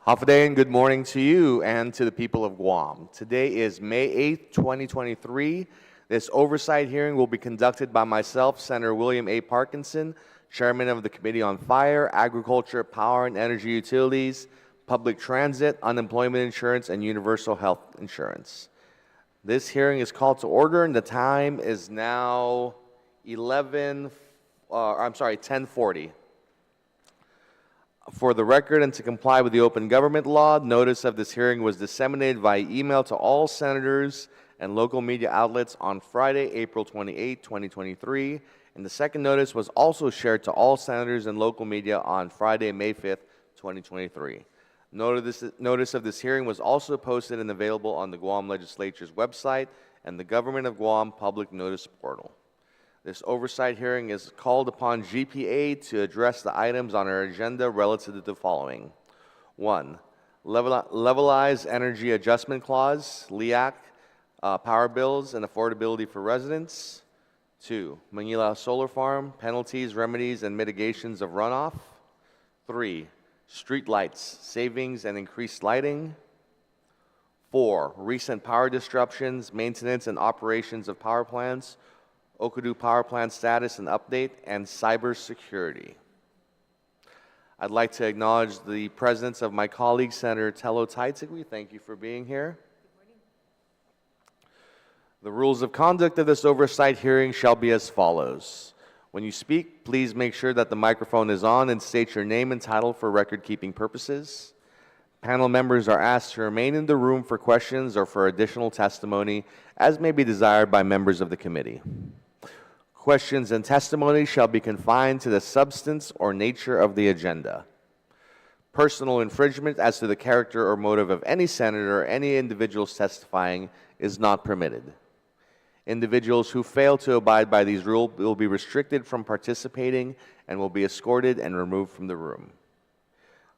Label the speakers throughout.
Speaker 1: Hafa and good morning to you and to the people of Guam. Today is May 8th, 2023. This oversight hearing will be conducted by myself, Senator William A. Parkinson, Chairman of the Committee on Fire, Agriculture, Power and Energy Utilities, Public Transit, Unemployment Insurance, and Universal Health Insurance. This hearing is called to order, and the time is now 10:40. For the record and to comply with the open government law, notice of this hearing was disseminated via email to all senators and local media outlets on Friday, April 28, 2023, and the second notice was also shared to all senators and local media on Friday, May 5th, 2023. Notice of this hearing was also posted and available on the Guam Legislature's website and the Government of Guam Public Notice Portal. This oversight hearing is called upon GPA to address the items on our agenda relative to the following. 1. Levelized Energy Adjustment Clause, LEAC, power bills and affordability for residents. 2. Mangilao Solar Farm, penalties, remedies, and mitigations of runoff. 3. Streetlights, savings and increased lighting. 4. Recent power disruptions, maintenance and operations of power plants, Okkodo Power Plant status and update, and cybersecurity. I'd like to acknowledge the presence of my colleague, Senator Tello Taitigui. Thank you for being here.
Speaker 2: Good morning.
Speaker 1: The rules of conduct of this oversight hearing shall be as follows. When you speak, please make sure that the microphone is on and state your name and title for record-keeping purposes. Panel members are asked to remain in the room for questions or for additional testimony, as may be desired by members of the committee. Questions and testimony shall be confined to the substance or nature of the agenda. Personal infringement as to the character or motive of any senator or any individuals testifying is not permitted. Individuals who fail to abide by these rules will be restricted from participating and will be escorted and removed from the room.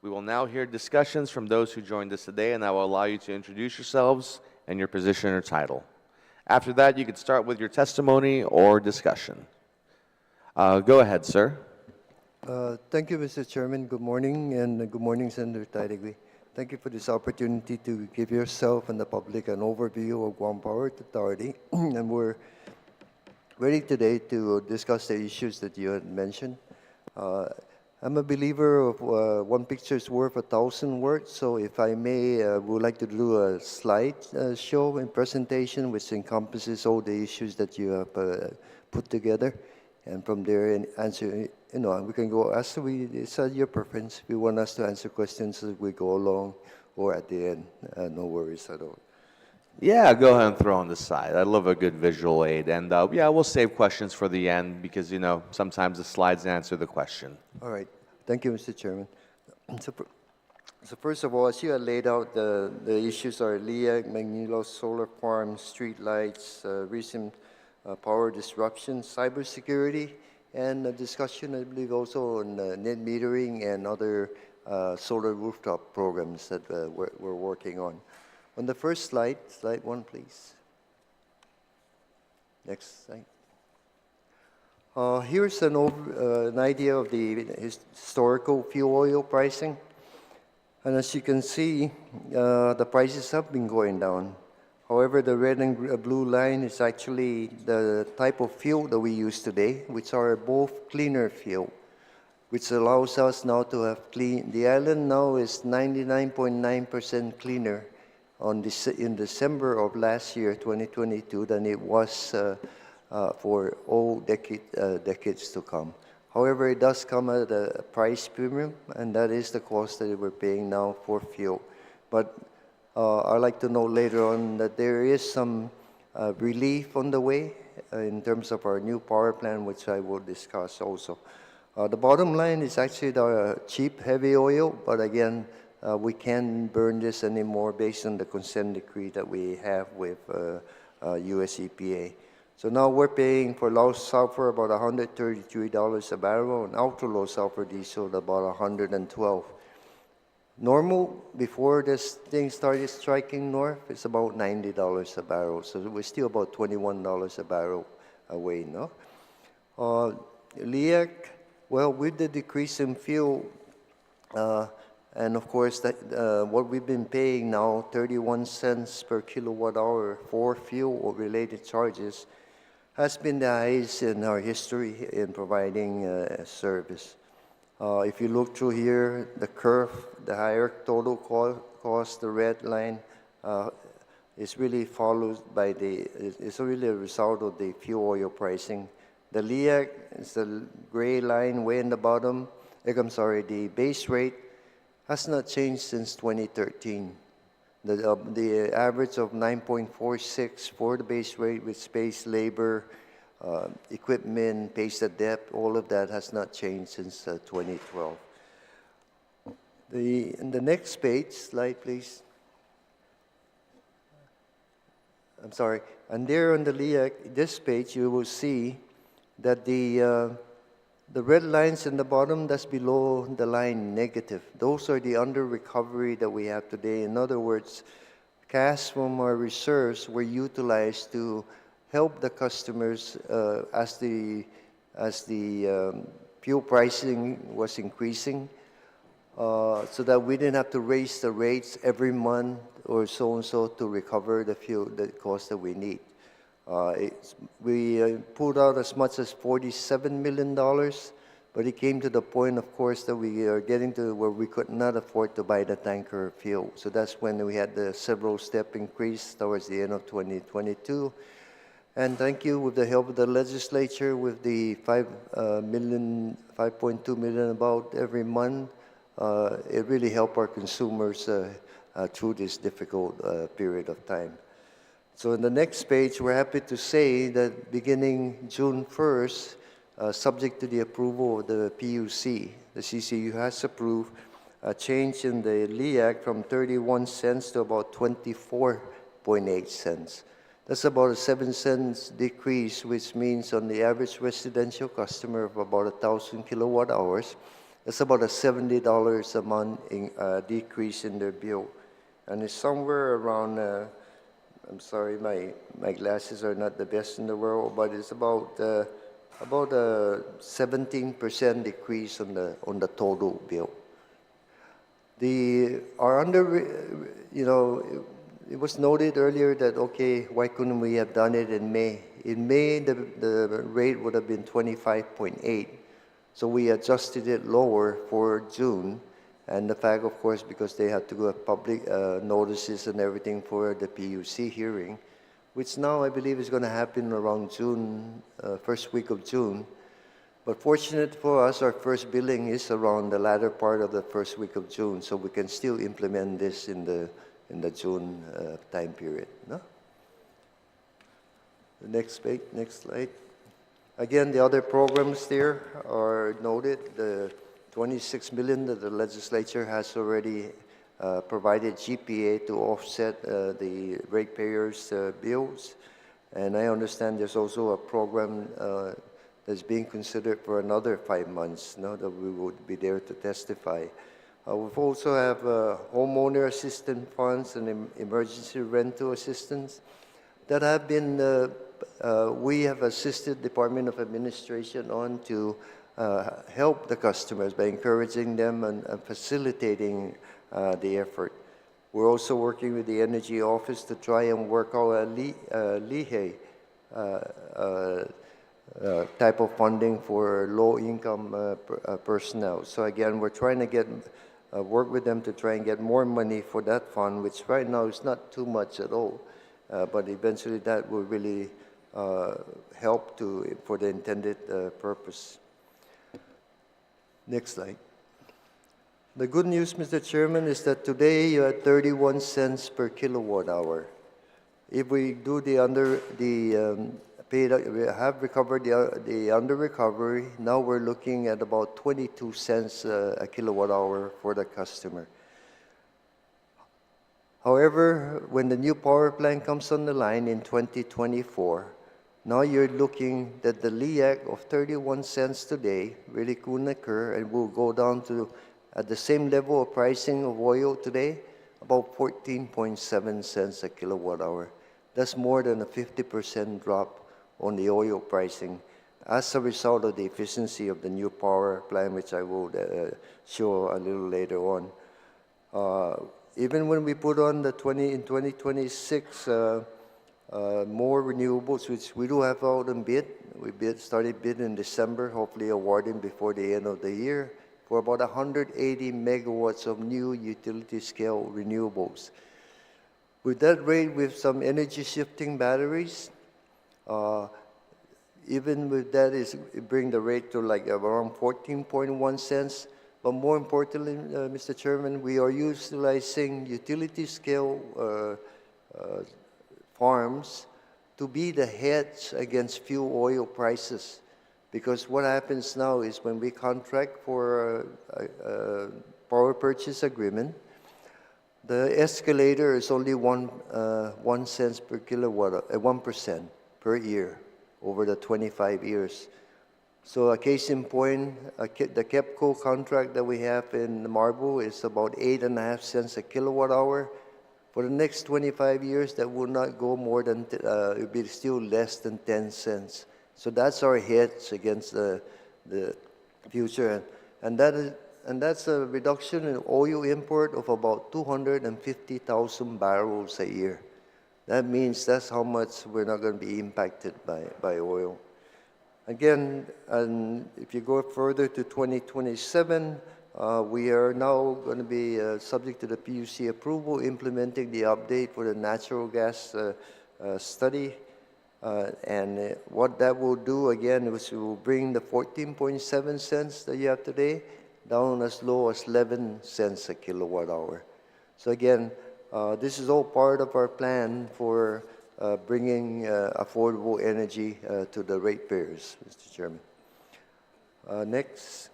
Speaker 1: We will now hear discussions from those who joined us today, and I will allow you to introduce yourselves and your position or title. After that, you can start with your testimony or discussion. Go ahead, sir.
Speaker 3: Thank you, Mr. Chairman. Good morning, and good morning, Senator Taitigui. Thank you for this opportunity to give yourself and the public an overview of Guam Power Authority. And we're ready today to discuss the issues that you had mentioned. I'm a believer of one picture's worth 1,000 words, so if I may, would like to do a slide show and presentation which encompasses all the issues that you have put together, and from there answer, we can go as it's your preference. If you want us to answer questions as we go along or at the end, no worries at all.
Speaker 1: Yeah, go ahead and throw on the side. I love a good visual aid. And yeah, we'll save questions for the end because, sometimes the slides answer the question.
Speaker 3: All right. Thank you, Mr. Chairman. So first of all, as you had laid out, the issues are LEAC, Mangilao Solar Farm, streetlights, recent power disruptions, cybersecurity, and a discussion, I believe, also on net metering and other solar rooftop programs that we're working on. On the first slide, slide 1, please. Next slide. Here's an idea of the historical fuel oil pricing. And as you can see, the prices have been going down. However, the red and blue line is actually the type of fuel that we use today, which are both cleaner fuel, which allows us now to have clean. The island now is 99.9% cleaner in December of last year, 2022, than it was for all decades to come. However, it does come at a price premium, and that is the cost that we're paying now for fuel. But I'd like to note later on that there is some relief on the way in terms of our new power plant, which I will discuss also. The bottom line is actually the cheap heavy oil, but again, we can't burn this anymore based on the consent decree that we have with US EPA. So now we're paying for low sulfur about $133 a barrel, and ultra low sulfur diesel about $112. Normal, before this thing started striking north, it's about $90 a barrel. So we're still about $21 a barrel away, no? LEAC, well, with the decrease in fuel, And of course, what we've been paying now, 31 cents per kilowatt hour for fuel or related charges, has been the highest in our history in providing service. If you look through here, the curve, the higher total cost, the red line, is really followed by it's really a result of the fuel oil pricing. The LEAC is the gray line way in the bottom. I'm sorry, the base rate has not changed since 2013. The average of 9.46 for the base rate with space, labor, equipment, pace at depth, all of that has not changed since 2012. In the next page, slide please. I'm sorry. And there on the LEAC, this page, you will see that the red lines in the bottom, that's below the line negative. Those are the under recovery that we have today. In other words, cash from our reserves were utilized to help the customers as the fuel pricing was increasing, so that we didn't have to raise the rates every month or so and so to recover the fuel, the cost that we need. We pulled out as much as $47 million, but it came to the point, of course, that we are getting to where we could not afford to buy the tanker fuel. So that's when we had the several step increase towards the end of 2022. And thank you, with the help of the legislature, with the $5.2 million about every month, it really helped our consumers through this difficult period of time. So in the next page, we're happy to say that beginning June 1st, subject to the approval of the PUC, the CCU has approved a change in the LEAC from 31 cents to about 24.8 cents. That's about a 7 cents decrease, which means on the average residential customer of about 1,000 kilowatt hours, that's about a $70 a month decrease in their bill. And it's somewhere around, I'm sorry, my glasses are not the best in the world, but it's about a 17% decrease on the total bill. It was noted earlier that, okay, why couldn't we have done it in May? In May, the rate would have been 25.8, so we adjusted it lower for June. And the fact, of course, because they had to go public notices and everything for the PUC hearing, which now I believe is going to happen around June, first week of June. But fortunate for us, our first billing is around the latter part of the first week of June, so we can still implement this in the June time period. No? The next page, next slide. Again, the other programs there are noted. The $26 million that the legislature has already provided GPA to offset the ratepayers' bills. And I understand there's also a program that's being considered for another 5 months, that we would be there to testify. We also have homeowner assistance funds and emergency rental assistance that have been, we have assisted Department of Administration on to help the customers by encouraging them and facilitating the effort. We're also working with the Energy Office to try and work out a LEAC type of funding for low-income personnel. So again, we're trying to work with them to try and get more money for that fund, which right now is not too much at all, but eventually that will really help for the intended purpose. Next slide. The good news, Mr. Chairman, is that today you're at 31 cents per kilowatt hour. If we do we have recovered the under recovery, now we're looking at about 22 cents a kilowatt hour for the customer. However, when the new power plant comes on the line in 2024, now you're looking that the LEAC of 31 cents today really couldn't occur, and will go down to, at the same level of pricing of oil today, about 14.7 cents a kilowatt hour. That's more than a 50% drop on the oil pricing as a result of the efficiency of the new power plant, which I will show a little later on. Even when we put on the 2026 more renewables, which we do have out in bid, started bid in December, hopefully awarding before the end of the year, for about 180 megawatts of new utility scale renewables. With that rate, with some energy shifting batteries, even with that, it bring the rate to like around 14.1 cents. But more importantly, Mr. Chairman, we are utilizing utility scale farms to be the hedge against fuel oil prices. Because what happens now is when we contract for a power purchase agreement, the escalator is only 1 cent per kilowatt, 1% per year over the 25 years. So a case in point, the KEPCO contract that we have in Marble is about 8.5 cents a kilowatt hour. For the next 25 years, that will not go more than, it will be still less than 10 cents. So that's our hedge against the future. And that's a reduction in oil import of about 250,000 barrels a year. That means that's how much we're not going to be impacted by oil. Again, and if you go further to 2027, we are now going to be subject to the PUC approval, implementing the update for the natural gas study. And what that will do, again, is it will bring the 14.7 cents that you have today down as low as 11 cents a kilowatt hour. So again, this is all part of our plan for bringing affordable energy to the ratepayers, Mr. Chairman. Next.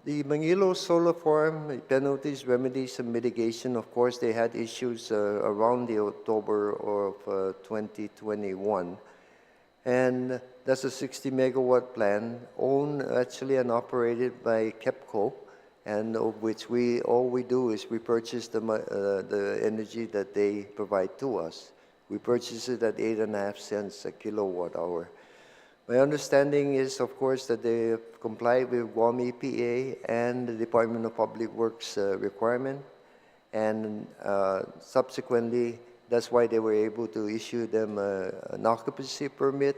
Speaker 3: The Mangilao solar farm, penalties, remedies, and mitigation, of course, they had issues around the October of 2021. And that's a 60 megawatt plant owned actually and operated by KEPCO, and of which all we do is we purchase the energy that they provide to us. We purchase it at 8.5 cents a kilowatt hour. My understanding is, of course, that they have complied with Guam EPA and the Department of Public Works requirement, and subsequently, that's why they were able to issue them an occupancy permit,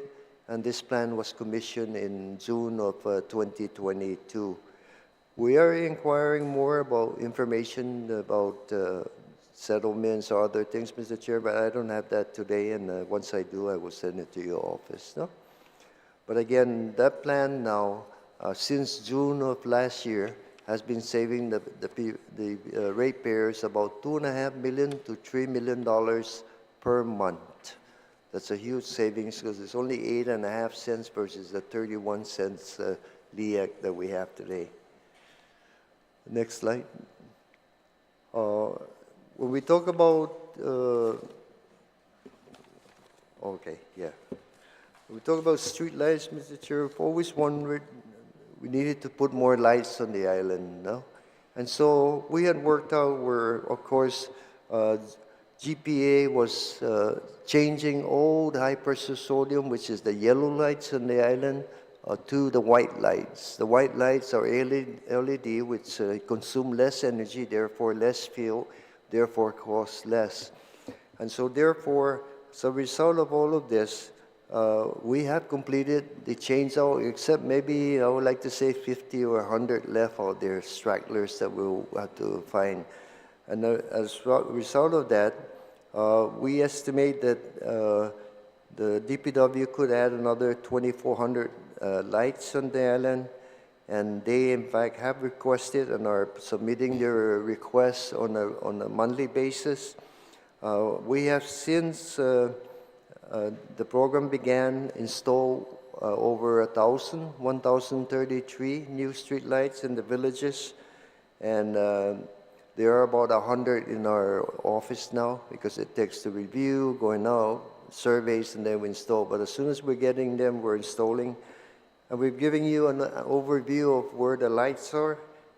Speaker 3: and this plan was commissioned in June of 2022. We are inquiring more about information about settlements or other things, Mr. Chair, but I don't have that today, and once I do, I will send it to your office. No? But again, that plan now, since June of last year, has been saving the ratepayers about $2.5 million to $3 million per month. That's a huge savings because it's only 8.5 cents versus the 31 cents LEAC that we have today. Next slide. When we talk about, okay, yeah. When we talk about streetlights, Mr. Chair, I've always wondered we needed to put more lights on the island, no? And so we had worked out where, of course, GPA was changing old high-pressure sodium, which is the yellow lights on the island, to the white lights. The white lights are LED, which consume less energy, therefore less fuel, therefore cost less. And so therefore, as a result of all of this, we have completed the change out, except maybe I would like to say 50 or 100 left out there, stragglers that we'll have to find. And as a result of that, we estimate that the DPW could add another 2,400 lights on the island, and they in fact have requested and are submitting their requests on a monthly basis. We have since the program began install over 1,033 new street lights in the villages, and there are about 100 in our office now because it takes the review, going out, surveys, and then we install. But as soon as we're getting them, we're installing. And we've given you an overview of where the lights are.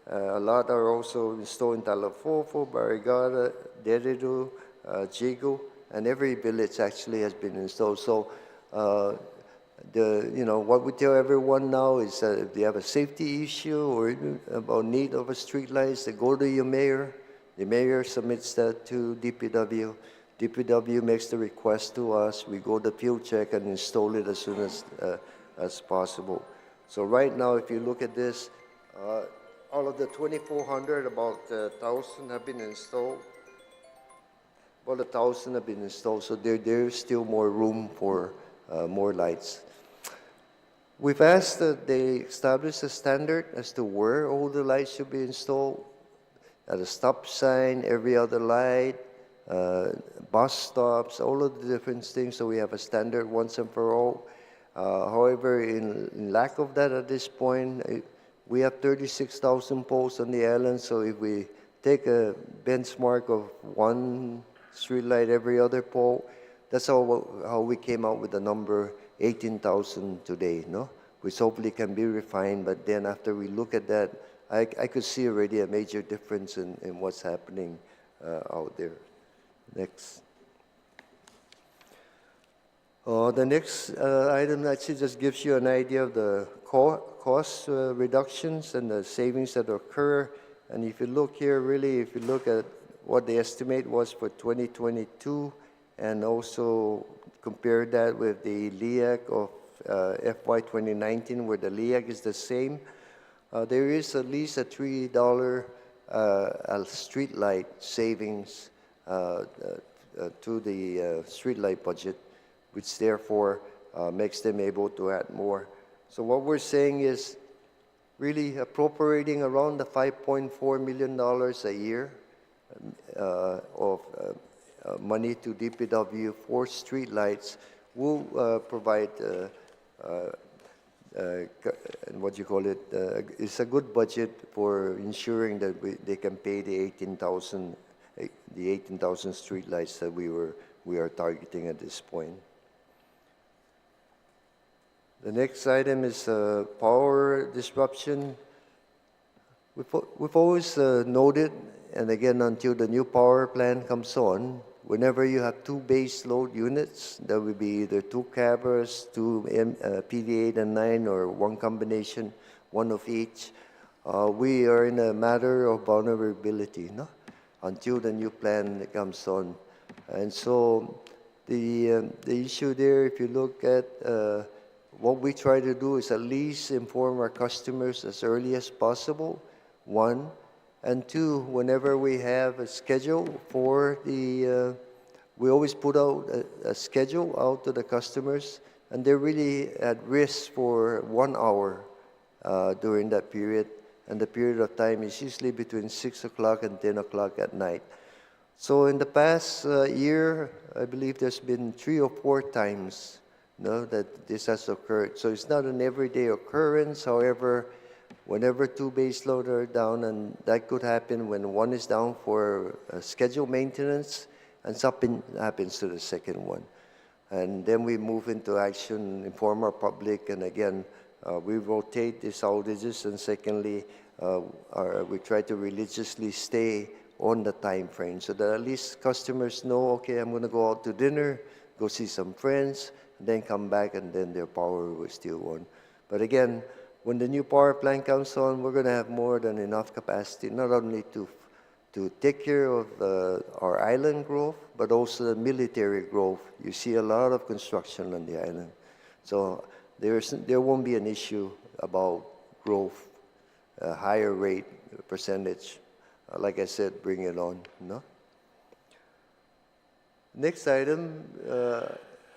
Speaker 3: A lot are also installed in Talafofo, Barrigada, Deredu, Jigo, and every village actually has been installed. So What we tell everyone now is that if they have a safety issue or even about need of a streetlights, they go to your mayor. The mayor submits that to DPW. DPW makes the request to us. We go to field check and install it as soon as possible. So right now, if you look at this, all of the 2,400, about 1,000 have been installed. About 1,000 have been installed, so there's still more room for more lights. We've asked that they establish a standard as to where all the lights should be installed. At a stop sign, every other light, bus stops, all of the different things, so we have a standard once and for all. However, in lack of that at this point, we have 36,000 poles on the island, so if we take a benchmark of one streetlight every other pole, that's how we came out with the number 18,000 today, no? Which hopefully can be refined, but then after we look at that, I could see already a major difference in what's happening out there. Next. The next item actually just gives you an idea of the cost reductions and the savings that occur. And if you look here, really, if you look at what the estimate was for 2022 and also compare that with the LEAC of FY 2019, where the LEAC is the same, there is at least a $3 streetlight savings to the streetlight budget, which therefore makes them able to add more. So what we're saying is really appropriating around the $5.4 million a year of money to DPW for streetlights will provide what you call it, it's a good budget for ensuring that they can pay the 18,000 streetlights that we are targeting at this point. The next item is power disruption. We've always noted, and again until the new power plant comes on, whenever you have two base load units, that would be either two cameras, two PD8 and 9, or one combination, one of each, we are in a matter of vulnerability, no? Until the new plan comes on. And so the issue there, if you look at what we try to do is at least inform our customers as early as possible, one. And two, whenever we have a schedule for the, we always put out a schedule out to the customers, and they're really at risk for 1 hour during that period. And the period of time is usually between 6 o'clock and 10 o'clock at night. So in the past year, I believe there's been 3 or 4 times that this has occurred. So it's not an everyday occurrence. However, whenever two base load are down, and that could happen when one is down for scheduled maintenance, and something happens to the second one. And then we move into action, inform our public, and again, we rotate these outages, and secondly, we try to religiously stay on the time frame so that at least customers know, okay, I'm going to go out to dinner, go see some friends, and then come back, and then their power will still on. But again, when the new power plant comes on, we're going to have more than enough capacity, not only to take care of our island growth, but also the military growth. You see a lot of construction on the island. So there won't be an issue about growth, higher rate percentage. Like I said, bring it on. No? Next item,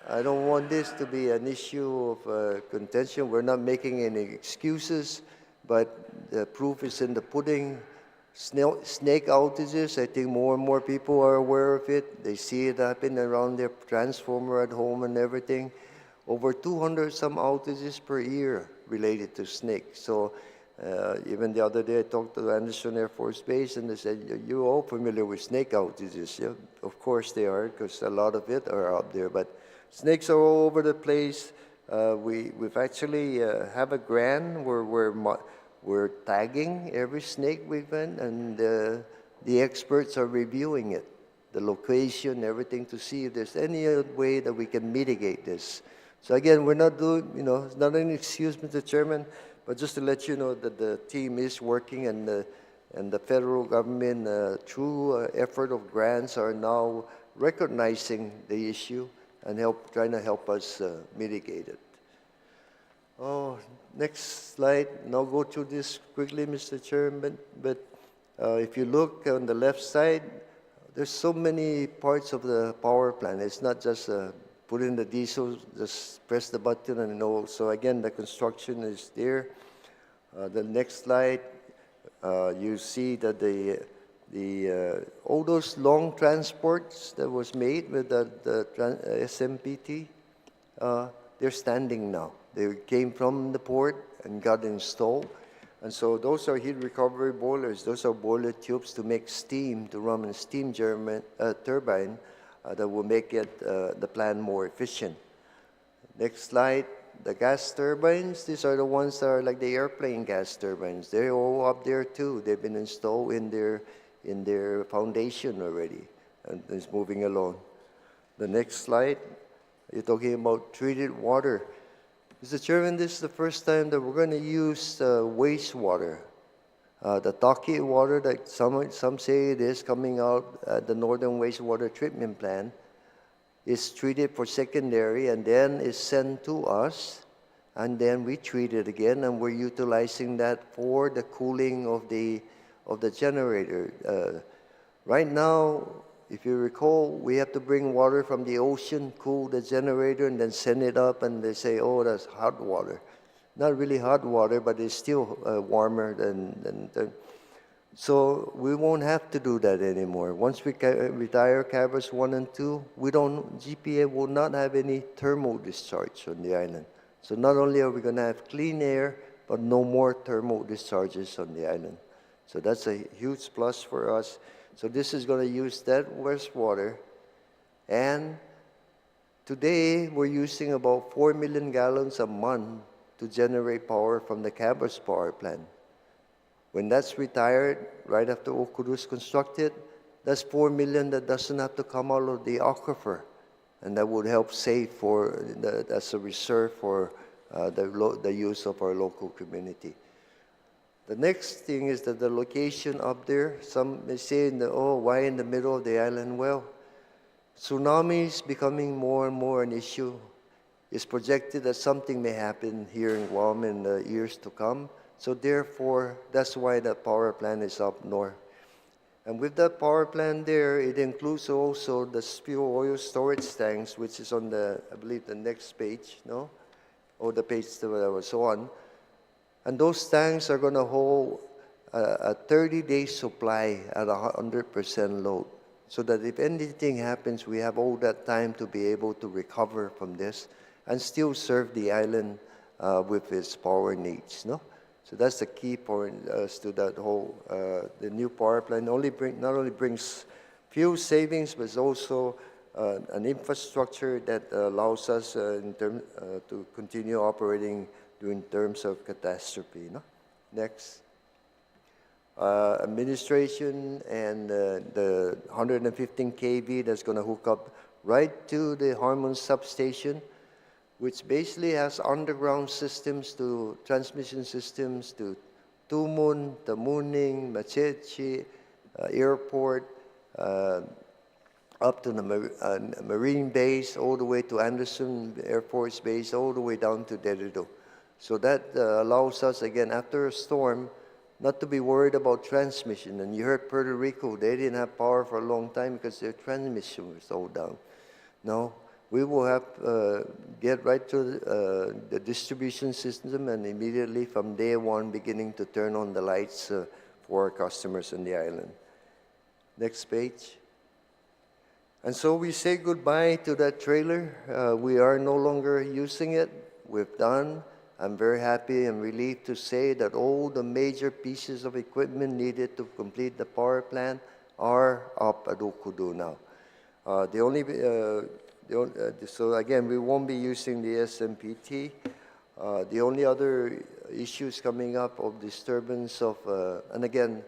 Speaker 3: I don't want this to be an issue of contention. We're not making any excuses, but the proof is in the pudding. Snake outages, I think more and more people are aware of it. They see it happen around their transformer at home and everything. Over 200 some outages per year related to snake. So even the other day I talked to Anderson Air Force Base, and they said, you're all familiar with snake outages. Yeah, of course they are, because a lot of it are out there. But snakes are all over the place. We've actually have a grant where we're tagging every snake we've been, and the experts are reviewing it, the location, everything, to see if there's any way that we can mitigate this. So again, we're not doing, it's not an excuse, Mr. Chairman, but just to let you know that the team is working and the federal government, through effort of grants, are now recognizing the issue and trying to help us mitigate it. Oh, next slide. And I'll go through this quickly, Mr. Chairman. But if you look on the left side, there's so many parts of the power plant. It's not just put in the diesel, just press the button and know. So again, the construction is there. The next slide, you see that all those long transports that was made with the SMPT, they're standing now. They came from the port and got installed. And so those are heat recovery boilers. Those are boiler tubes to make steam, to run a steam turbine that will make the plant more efficient. Next slide, the gas turbines. These are the ones that are like the airplane gas turbines. They're all up there too. They've been installed in their foundation already, and it's moving along. The next slide, you're talking about treated water. Mr. Chairman, this is the first time that we're going to use wastewater. The Taki water that some say it is coming out at the Northern Wastewater Treatment Plant is treated for secondary and then is sent to us, and then we treat it again, and we're utilizing that for the cooling of the generator. Right now, if you recall, we have to bring water from the ocean, cool the generator, and then send it up, and they say, oh, that's hot water. Not really hot water, but it's still warmer than. So we won't have to do that anymore. Once we retire Cabras 1 and 2, GPA will not have any thermal discharge on the island. So not only are we going to have clean air, but no more thermal discharges on the island. So that's a huge plus for us. So this is going to use that wastewater. And today, we're using about 4 million gallons a month to generate power from the Cabras power plant. When that's retired, right after Okudu is constructed, that's 4 million that doesn't have to come out of the aquifer. And that would help save as a reserve for the use of our local community. The next thing is that the location up there, some may say, why in the middle of the island? Well, tsunamis becoming more and more an issue. It's projected that something may happen here in Guam in the years to come. So therefore, that's why the power plant is up north. And with that power plant there, it includes also the fuel oil storage tanks, which is on I believe, the next page, no? Or the page that I was on. And those tanks are going to hold a 30-day supply at 100% load, so that if anything happens, we have all that time to be able to recover from this and still serve the island with its power needs. No? So that's the key point as to that whole, the new power plant not only brings fuel savings, but also an infrastructure that allows us to continue operating in terms of catastrophe. No? Next. Administration and the 115 kV that's going to hook up right to the Harmon substation, which basically has underground transmission systems to Tumun, Tamuning, Machechi, airport, up to the Marine base, all the way to Anderson Air Force Base, all the way down to Derido. So that allows us, again, after a storm, not to be worried about transmission. And you heard Puerto Rico, they didn't have power for a long time because their transmission was all down. No, we will have get right to the distribution system and immediately from day one beginning to turn on the lights for our customers on the island. Next page. And so we say goodbye to that trailer. We are no longer using it. We've done. I'm very happy and relieved to say that all the major pieces of equipment needed to complete the power plant are up at Okudu now. So again, we won't be using the SMPT. The only other issues coming up of disturbance of, and again,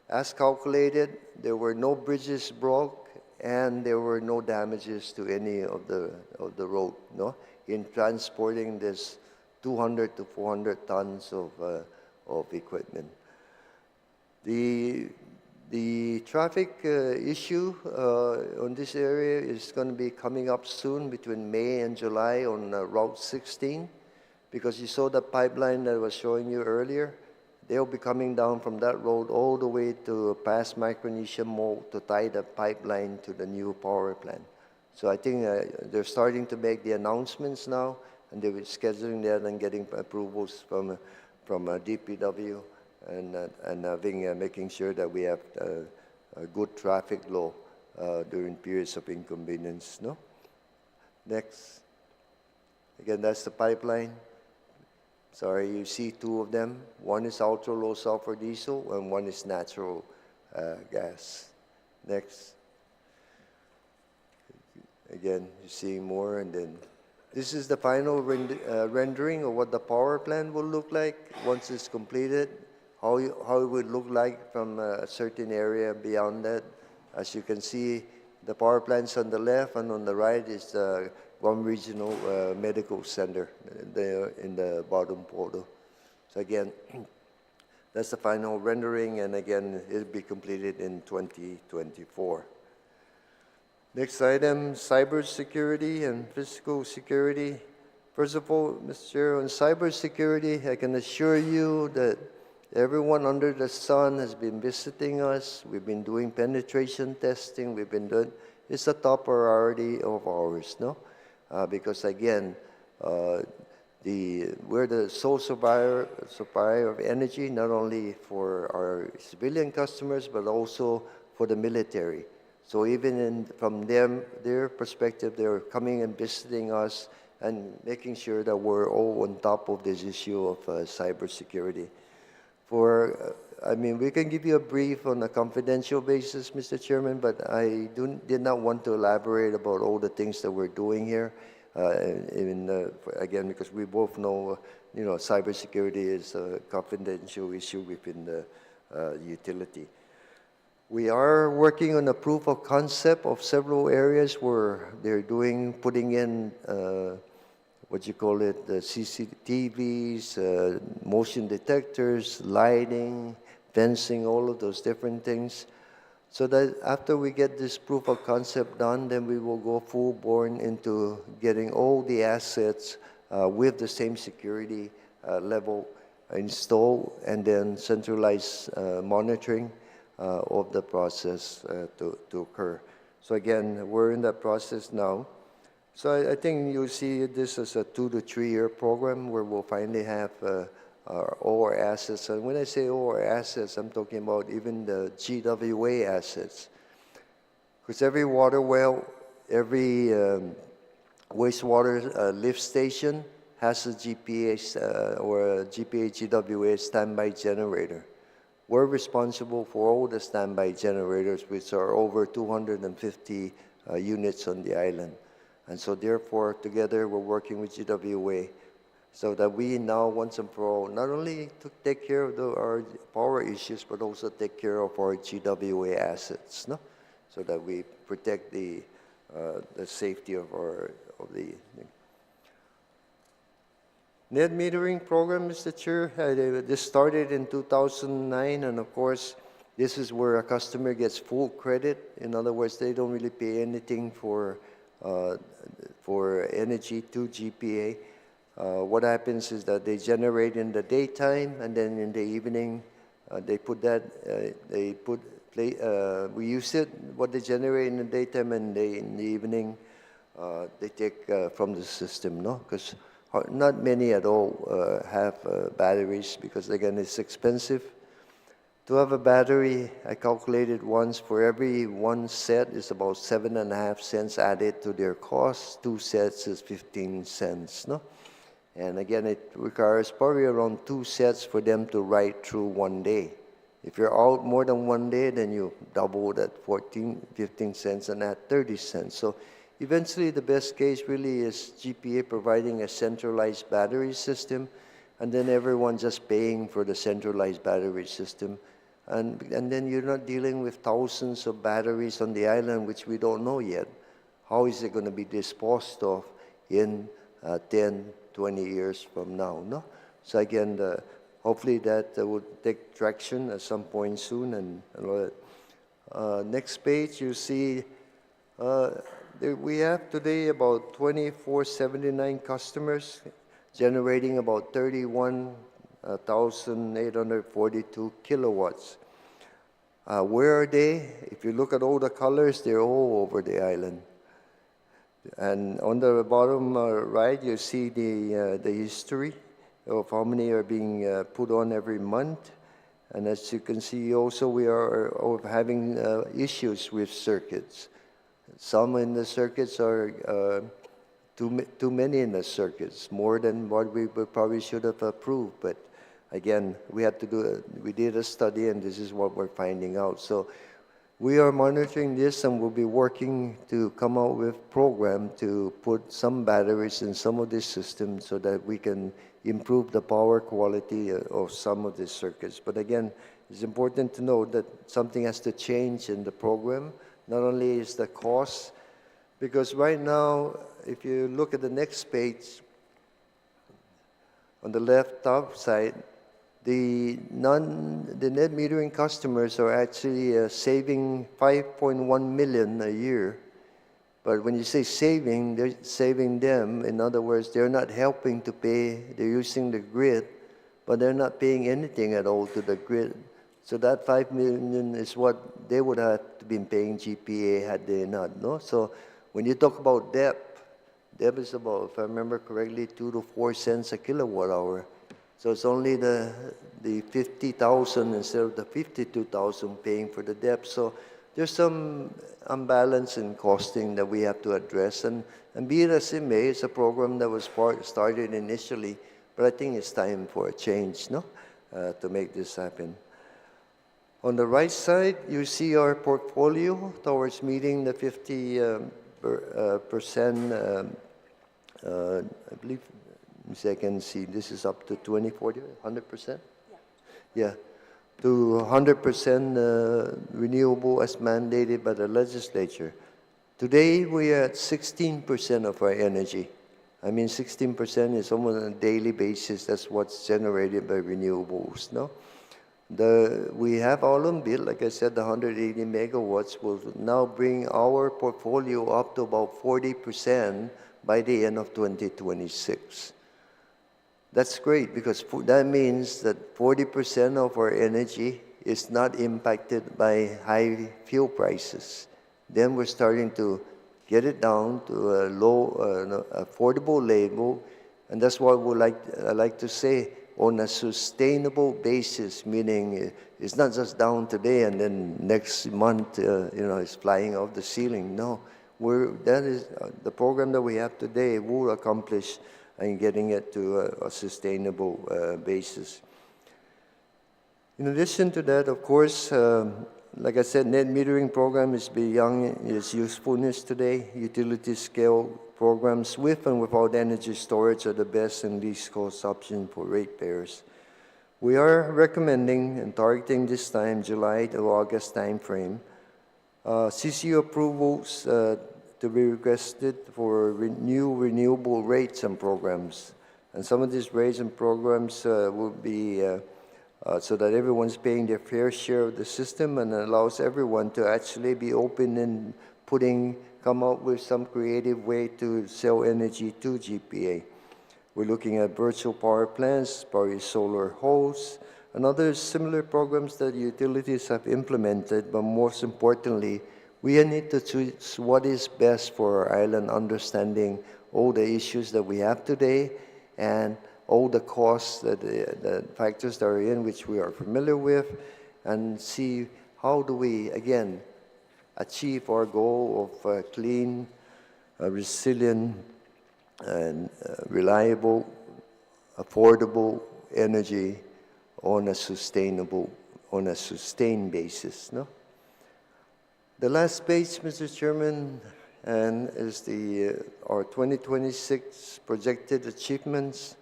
Speaker 3: as calculated, there were no bridges broke and there were no damages to any of the road, no, in transporting this 200 to 400 tons of equipment. The traffic issue on this area is going to be coming up soon between May and July on Route 16, because you saw the pipeline that I was showing you earlier. They'll be coming down from that road all the way to past Micronesia Mall to tie the pipeline to the new power plant. So I think they're starting to make the announcements now, and they're scheduling that and getting approvals from DPW and making sure that we have a good traffic law during periods of inconvenience. No? Next. Again, that's the pipeline. Sorry, you see two of them. One is ultra low sulfur diesel and one is natural gas. Next. Again, you see more, and then this is the final rendering of what the power plant will look like once it's completed, how it would look like from a certain area beyond that. As you can see, the power plant's on the left, and on the right is the Guam Regional Medical Center there in the bottom photo. So again, that's the final rendering, and again, it'll be completed in 2024. Next item, cybersecurity and physical security. First of all, Mr. Chair, on cybersecurity, I can assure you that everyone under the sun has been visiting us. We've been doing penetration testing. We've been doing, it's a top priority of ours, no? Because again, we're the sole supplier of energy, not only for our civilian customers, but also for the military. So even from their perspective, they're coming and visiting us and making sure that we're all on top of this issue of cybersecurity. I mean, we can give you a brief on a confidential basis, Mr. Chairman, but I did not want to elaborate about all the things that we're doing here. Again, because we both know, cybersecurity is a confidential issue within the utility. We are working on a proof of concept of several areas where they're putting in the CCTVs, motion detectors, lighting, fencing, all of those different things. So that after we get this proof of concept done, then we will go full-born into getting all the assets with the same security level installed, and then centralized monitoring of the process to occur. So again, we're in that process now. So I think you'll see this as a 2 to 3 year program where we'll finally have all our assets. And when I say all our assets, I'm talking about even the GWA assets. Because every water well, every wastewater lift station has a GPA or a GPA GWA standby generator. We're responsible for all the standby generators, which are over 250 units on the island. And so therefore, together, we're working with GWA so that we now, once and for all, not only to take care of our power issues, but also take care of our GWA assets, no? So that we protect the safety of the net metering program, Mr. Chair. This started in 2009, and of course, this is where a customer gets full credit. In other words, they don't really pay anything for energy to GPA. What happens is that they generate in the daytime, and then in the evening, we use it, what they generate in the daytime, and in the evening, they take from the system, no? Because not many at all have batteries, because again, it's expensive. To have a battery, I calculated once, for every one set is about 7.5 cents added to their cost. 2 sets is 15 cents, no? And again, it requires probably around 2 sets for them to ride through one day. If you're out more than one day, then you double that 15 cents and add 30 cents. So eventually, the best case really is GPA providing a centralized battery system, and then everyone just paying for the centralized battery system. and then you're not dealing with thousands of batteries on the island, which we don't know yet. How is it going to be disposed of in 10, 20 years from now? No? So again, hopefully that will take traction at some point soon. And all that. Next page, you see we have today about 2,479 customers, generating about 31,842 kilowatts. Where are they? If you look at all the colors, they're all over the island. And on the bottom right, you see the history of how many are being put on every month. And as you can see also, we are having issues with circuits. Some in the circuits are too many in the circuits, more than what we probably should have approved. But again, we did a study, and this is what we're finding out. So we are monitoring this, and we'll be working to come out with a program to put some batteries in some of these systems so that we can improve the power quality of some of these circuits. But again, it's important to know that something has to change in the program. Not only is the cost, because right now, if you look at the next page, on the left top side, the net metering customers are actually saving 5.1 million a year. But when you say saving, they're saving them. In other words, they're not helping to pay. They're using the grid, but they're not paying anything at all to the grid. So that 5 million is what they would have been paying GPA had they not. No? So when you talk about DEP is about, if I remember correctly, 2 to 4 cents a kilowatt hour. So it's only the 50,000 instead of the 52,000 paying for the DEP. So there's some imbalance in costing that we have to address. And be it as it may, it's a program that was started initially, but I think it's time for a change, no, to make this happen. On the right side, you see our portfolio towards meeting the 50%, I believe, I can see this is up to 2040, 100%? Yeah. To 100% renewable as mandated by the legislature. Today, we are at 16% of our energy. I mean, 16% is almost on a daily basis. That's what's generated by renewables, no? We have all on bill, like I said, the 180 megawatts will now bring our portfolio up to about 40% by the end of 2026. That's great because that means that 40% of our energy is not impacted by high fuel prices. Then we're starting to get it down to a low, affordable level, and that's what I like to say, on a sustainable basis, meaning it's not just down today and then next month, it's flying off the ceiling. No, that is the program that we have today will accomplish in getting it to a sustainable basis. In addition to that, of course, like I said, net metering program is beyond its usefulness today. Utility scale programs with and without energy storage are the best and least cost option for ratepayers. We are recommending and targeting this time, July to August timeframe, CCU approvals to be requested for new renewable rates and programs. And some of these rates and programs will be so that everyone's paying their fair share of the system and allows everyone to actually be open and come up with some creative way to sell energy to GPA. We're looking at virtual power plants, probably solar hosts, and other similar programs that utilities have implemented, but most importantly, we need to choose what is best for our island, understanding all the issues that we have today and all the costs, the factors that are in which we are familiar with, and see how do we, again, achieve our goal of clean, resilient, and reliable, affordable energy on a sustained basis. No? The last page, Mr. Chairman, and is our 2026 projected achievements.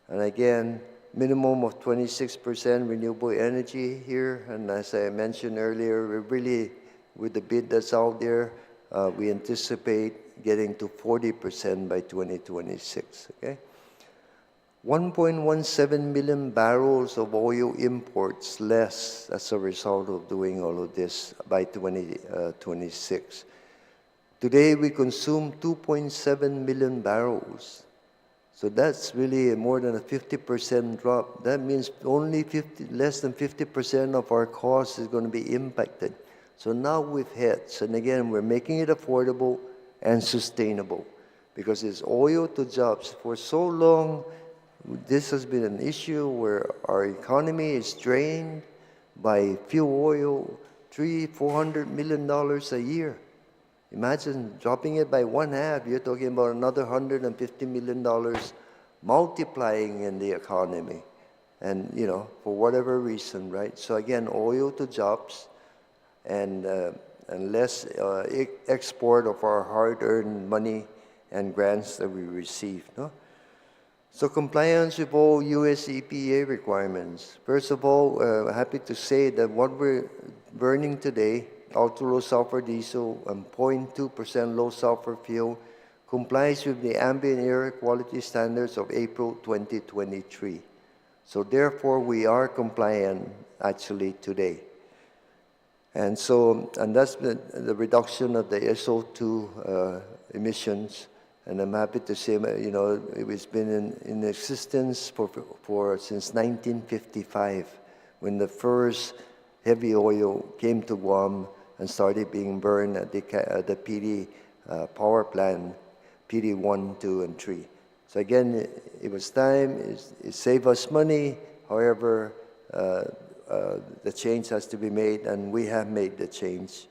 Speaker 3: And again, minimum of 26% renewable energy here. And as I mentioned earlier, we're really, with the bid that's out there, we anticipate getting to 40% by 2026, okay? 1.17 million barrels of oil imports less as a result of doing all of this by 2026. Today, we consume 2.7 million barrels. So that's really more than a 50% drop. That means only less than 50% of our cost is going to be impacted. So now we've hit, and again, we're making it affordable and sustainable because it's oil to jobs. For so long, this has been an issue where our economy is drained by fuel oil, $400 million a year. Imagine dropping it by one half, you're talking about another $150 million multiplying in the economy. And, you know, for whatever reason, right? So again, oil to jobs and less export of our hard-earned money and grants that we receive, no? So compliance with all U.S. EPA requirements. First of all, happy to say that what we're burning today, ultra-low sulfur diesel and 0.2% low sulfur fuel, complies with the ambient air quality standards of April 2023. So therefore, we are compliant actually today. And so, and that's the reduction of the SO2 emissions. And I'm happy to say, you know, it's been in existence since 1955, when the first heavy oil came to Guam and started being burned at the PD power plant, PD 1, 2, and 3. So again, it was time, it saved us money. However, the change has to be made, and we have made the change.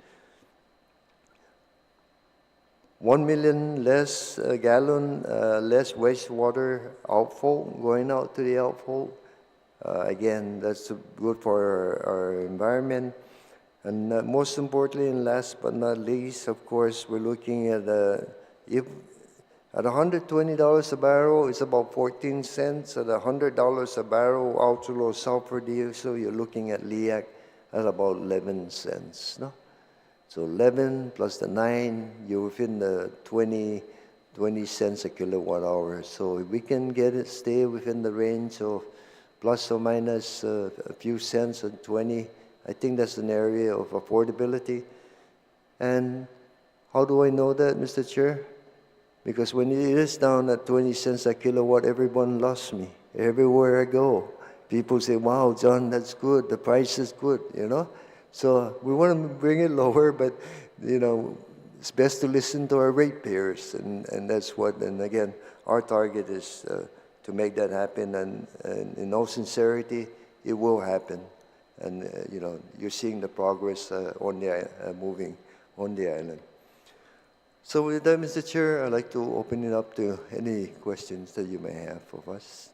Speaker 3: 1 million less gallon, less wastewater outflow going out to the outflow. Again, that's good for our environment. And most importantly, and last but not least, of course, we're looking at if at $120 a barrel, it's about 14 cents. At $100 a barrel, ultra-low sulfur diesel, you're looking at LEAC at about 11 cents. No? So 11 plus the 9, you're within the 20 cents a kilowatt hour. So if we can get it, stay within the range of plus or minus a few cents and 20, I think that's an area of affordability. And how do I know that, Mr. Chair? Because when it is down at 20 cents a kilowatt, everyone loves me. Everywhere I go, people say, wow, John, that's good. The price is good, you know? So we want to bring it lower, but, you know, it's best to listen to our ratepayers. And that's what, and again, our target is to make that happen. And in all sincerity, it will happen. And, you know, you're seeing the progress on the moving on the island. So with that, Mr. Chair, I'd like to open it up to any questions that you may have of us.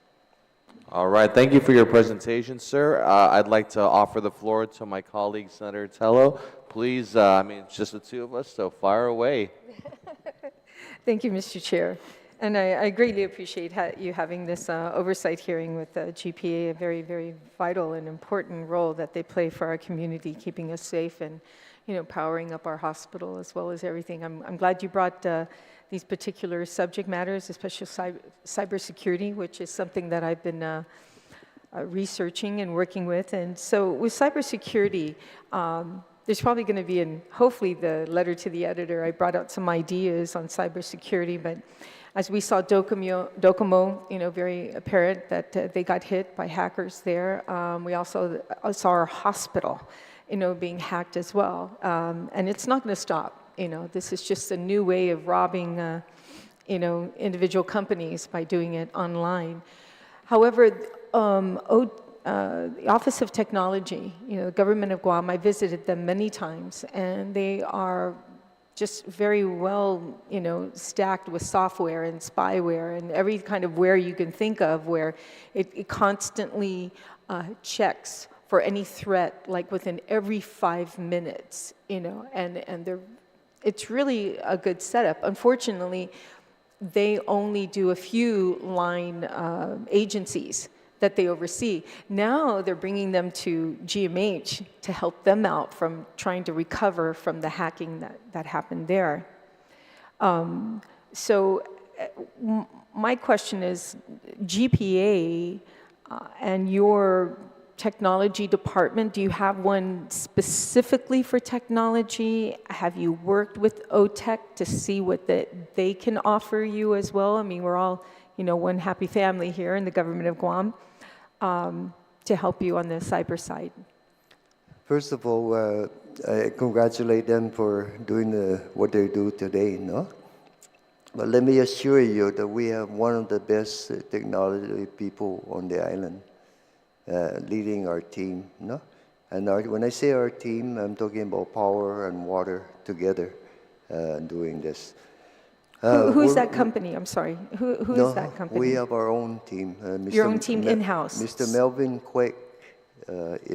Speaker 1: All right. Thank you for your presentation, sir. I'd like to offer the floor to my colleague, Senator Tello. Please, I mean, it's just the two of us, so fire away.
Speaker 2: Thank you, Mr. Chair. And I greatly appreciate you having this oversight hearing with the GPA, a very, very vital and important role that they play for our community, keeping us safe and, you know, powering up our hospital as well as everything. I'm glad you brought these particular subject matters, especially cybersecurity, which is something that I've been researching and working with. And so with cybersecurity, there's probably going to be, hopefully the letter to the editor, I brought out some ideas on cybersecurity, but as we saw Docomo, you know, very apparent that they got hit by hackers there. We also saw our hospital, you know, being hacked as well. And it's not going to stop. You know, this is just a new way of robbing, you know, individual companies by doing it online. However, the Office of Technology, you know, the government of Guam, I visited them many times, and they are just very well, you know, stacked with software and spyware and every kind of ware you can think of, where it constantly checks for any threat, like within every 5 minutes, you know, and it's really a good setup. Unfortunately, they only do a few line agencies that they oversee. Now they're bringing them to GMH to help them out from trying to recover from the hacking that happened there. My question is, GPA and your technology department, do you have one specifically for technology? Have you worked with OTech to see what they can offer you as well? I mean, we're all, one happy family here in the government of Guam to help you on the cyber side.
Speaker 3: First of all, I congratulate them for doing what they do today, no? But let me assure you that we have one of the best technology people on the island leading our team, no? And when I say our team, I'm talking about power and water together doing this.
Speaker 2: Who's that company? I'm sorry. Who is that company?
Speaker 3: We have our own team.
Speaker 2: Your own team in-house?
Speaker 3: Mr. Melvin Quake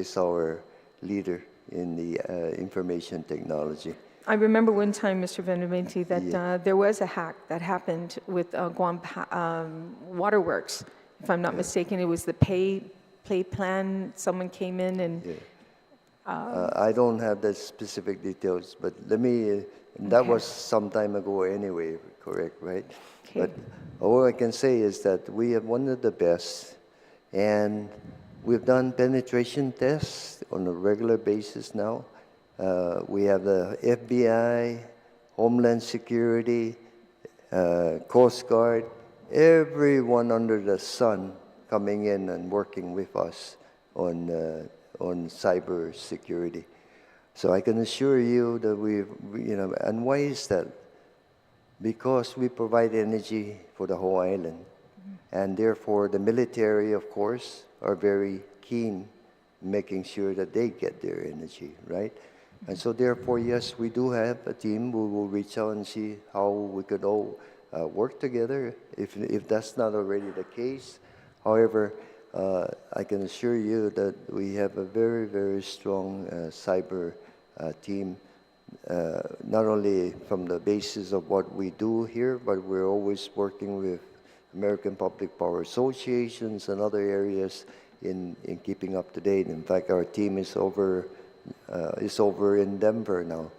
Speaker 3: is our leader in the information technology.
Speaker 2: I remember one time, Mr. Benavente, that there was a hack that happened with Guam Waterworks. If I'm not mistaken, it was the pay plan. Someone came in and...
Speaker 3: I don't have the specific details, but let me... That was some time ago anyway, correct, right?
Speaker 2: Okay.
Speaker 3: But all I can say is that we have one of the best, and we've done penetration tests on a regular basis now. We have the FBI, Homeland Security, Coast Guard, everyone under the sun coming in and working with us on cyber security. So I can assure you that and why is that? Because we provide energy for the whole island. And therefore, the military, of course, are very keen making sure that they get their energy, right? And so therefore, yes, we do have a team. We will reach out and see how we could all work together if that's not already the case. However, I can assure you that we have a very, very strong cyber team, not only from the basis of what we do here, but we're always working with American Public Power Associations and other areas in keeping up to date. In fact, our team is over in Denver now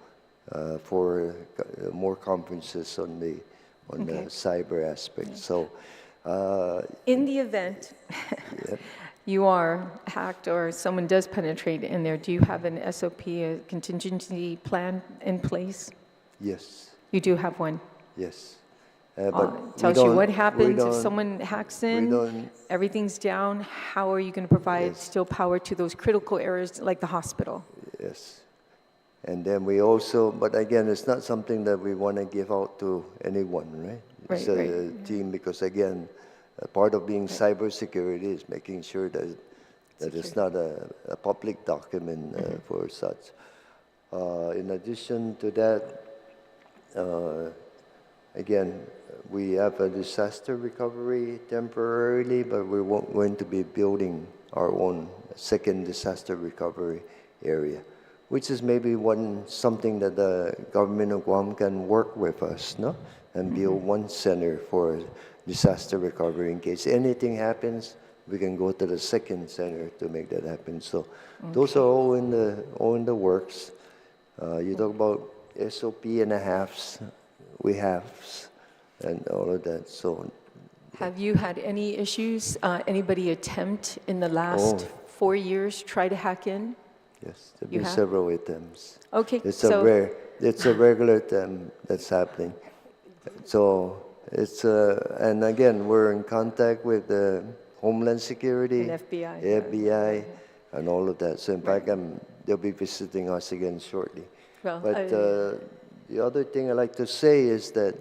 Speaker 3: for more conferences on the cyber aspect. So,
Speaker 2: in the event you are hacked or someone does penetrate in there, do you have an SOP, a contingency plan in place?
Speaker 3: Yes.
Speaker 2: You do have one?
Speaker 3: Yes. But
Speaker 2: tells you what happens if someone hacks in, everything's down. How are you going to provide still power to those critical areas like the hospital?
Speaker 3: Yes. And then we also, but again, it's not something that we want to give out to anyone, right? It's a team because, again, part of being cybersecurity is making sure that it's not a public document for such. In addition to that, again, we have a disaster recovery temporarily, but we're going to be building our own second disaster recovery area, which is maybe something that the government of Guam can work with us, no? And build one center for disaster recovery. In case anything happens, we can go to the second center to make that happen. So those are all in the works. You talk about SOP and a halves, we have, and all of that. So,
Speaker 2: have you had any issues? Anybody attempt in the last 4 years try to hack in?
Speaker 3: Yes, there have been several attempts.
Speaker 2: Okay,
Speaker 3: it's a regular attempt that's happening. So it's and again, we're in contact with the Homeland Security,
Speaker 2: and FBI,
Speaker 3: FBI, and all of that. So in fact, they'll be visiting us again shortly.
Speaker 2: Well,
Speaker 3: but the other thing I like to say is that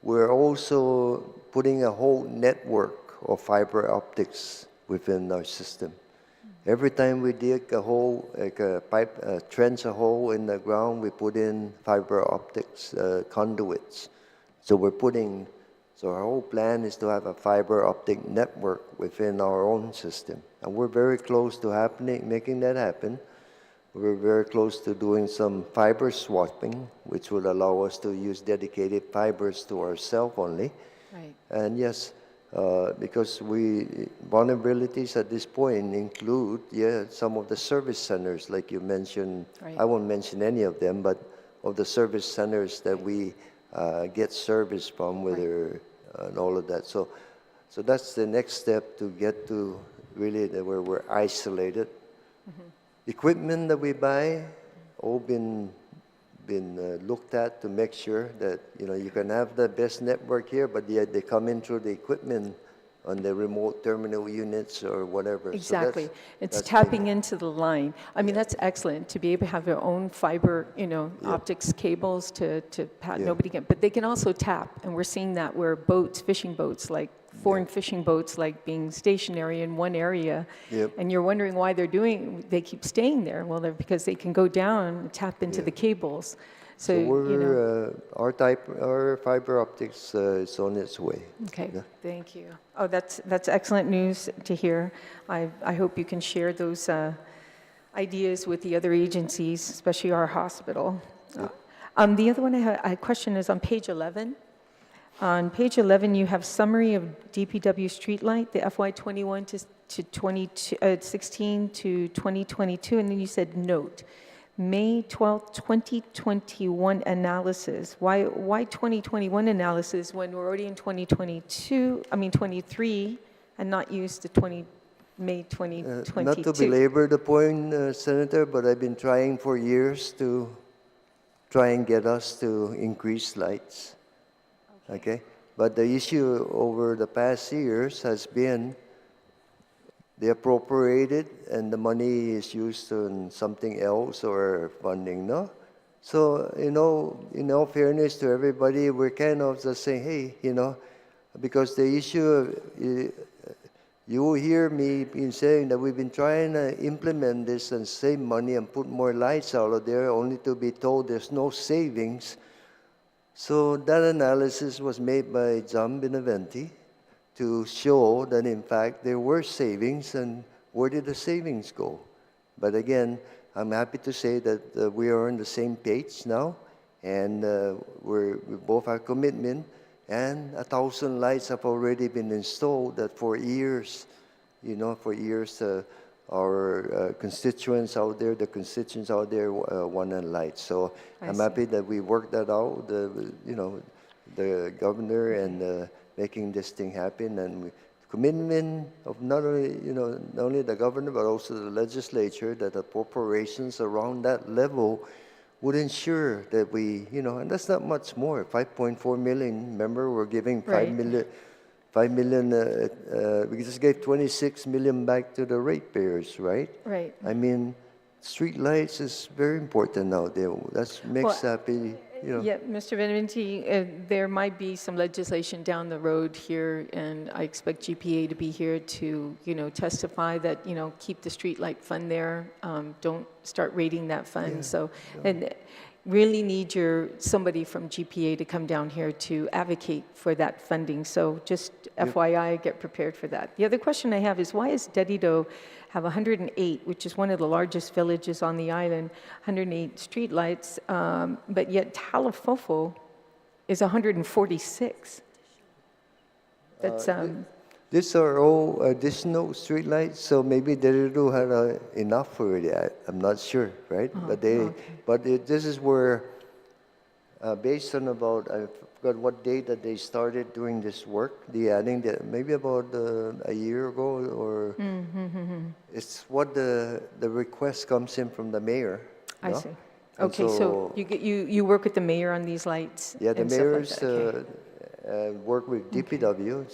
Speaker 3: we're also putting a whole network of fiber optics within our system. Every time we dig a hole, like a pipe, trench a hole in the ground, we put in fiber optics conduits. So our whole plan is to have a fiber optic network within our own system. And we're very close to making that happen. We're very close to doing some fiber swapping, which will allow us to use dedicated fibers to ourselves only.
Speaker 2: Right.
Speaker 3: And yes, because vulnerabilities at this point include, some of the service centers, like you mentioned.
Speaker 2: Right.
Speaker 3: I won't mention any of them, but of the service centers that we get service from, whether and all of that. So that's the next step to get to really where we're isolated. Equipment that we buy, all been looked at to make sure that you can have the best network here, but yet they come in through the equipment on the remote terminal units or whatever.
Speaker 2: Exactly.
Speaker 3: So
Speaker 2: It's
Speaker 3: that's
Speaker 2: tapping
Speaker 3: big.
Speaker 2: into the line. I mean, that's excellent to be able to have their own fiber, optics cables to nobody can, but they can also tap. And we're seeing that where fishing boats, like foreign fishing boats, like being stationary in one area.
Speaker 3: Yep.
Speaker 2: And you're wondering why they keep staying there. Well, they're because they can go down and tap into the cables. So,
Speaker 3: our fiber optics is on its way.
Speaker 2: Okay,
Speaker 3: Yeah.
Speaker 2: thank you. Oh, that's excellent news to hear. I hope you can share those ideas with the other agencies, especially our hospital. The other one I question is on page 11. On page 11, you have summary of DPW Streetlight, the FY21 to 16 to 2022, and then you said note. May 12th, 2021 analysis. Why 2021 analysis when we're already in 23, and not use the May 2022?
Speaker 3: Not to belabor the point, Senator, but I've been trying for years to try and get us to increase lights. Okay? But the issue over the past years has been they appropriated and the money is used on something else or funding, no? So, in all fairness to everybody, we're kind of just saying, hey, because the issue, you will hear me been saying that we've been trying to implement this and save money and put more lights out of there, only to be told there's no savings. So that analysis was made by John Benavente to show that, in fact, there were savings, and where did the savings go? But again, I'm happy to say that we are on the same page now, and we both have commitment, and 1,000 lights have already been installed that for years, our constituents out there, want a light. So I'm happy that we worked that out, the governor and making this thing happen, and commitment of not only the governor but also the legislature that appropriations around that level would ensure that we, and that's not much more. 5.4 million. Remember, we're giving 5 million. 5 million. We just gave 26 million back to the ratepayers, right?
Speaker 2: Right.
Speaker 3: I mean, streetlights is very important out there. That makes happy.
Speaker 2: Yeah, Mr. Benavente, there might be some legislation down the road here, and I expect GPA to be here to, testify that, keep the streetlight fund there. Don't start raiding that fund. And really need somebody from GPA to come down here to advocate for that funding. So just FYI, get prepared for that. The other question I have is, why is Dedido have 108, which is one of the largest villages on the island, 108 streetlights, but yet Talafofo is 146? That's
Speaker 3: These are all additional streetlights, so maybe Dedido had enough already. I'm not sure, right? This is where, based on about, I forgot what date that they started doing this work, adding that maybe about a year ago, or it's what the request comes in from the mayor.
Speaker 2: I see. Okay, so you work with the mayor on these lights?
Speaker 3: Yeah, the
Speaker 2: and stuff like
Speaker 3: mayors
Speaker 2: that. Okay.
Speaker 3: work with DPW.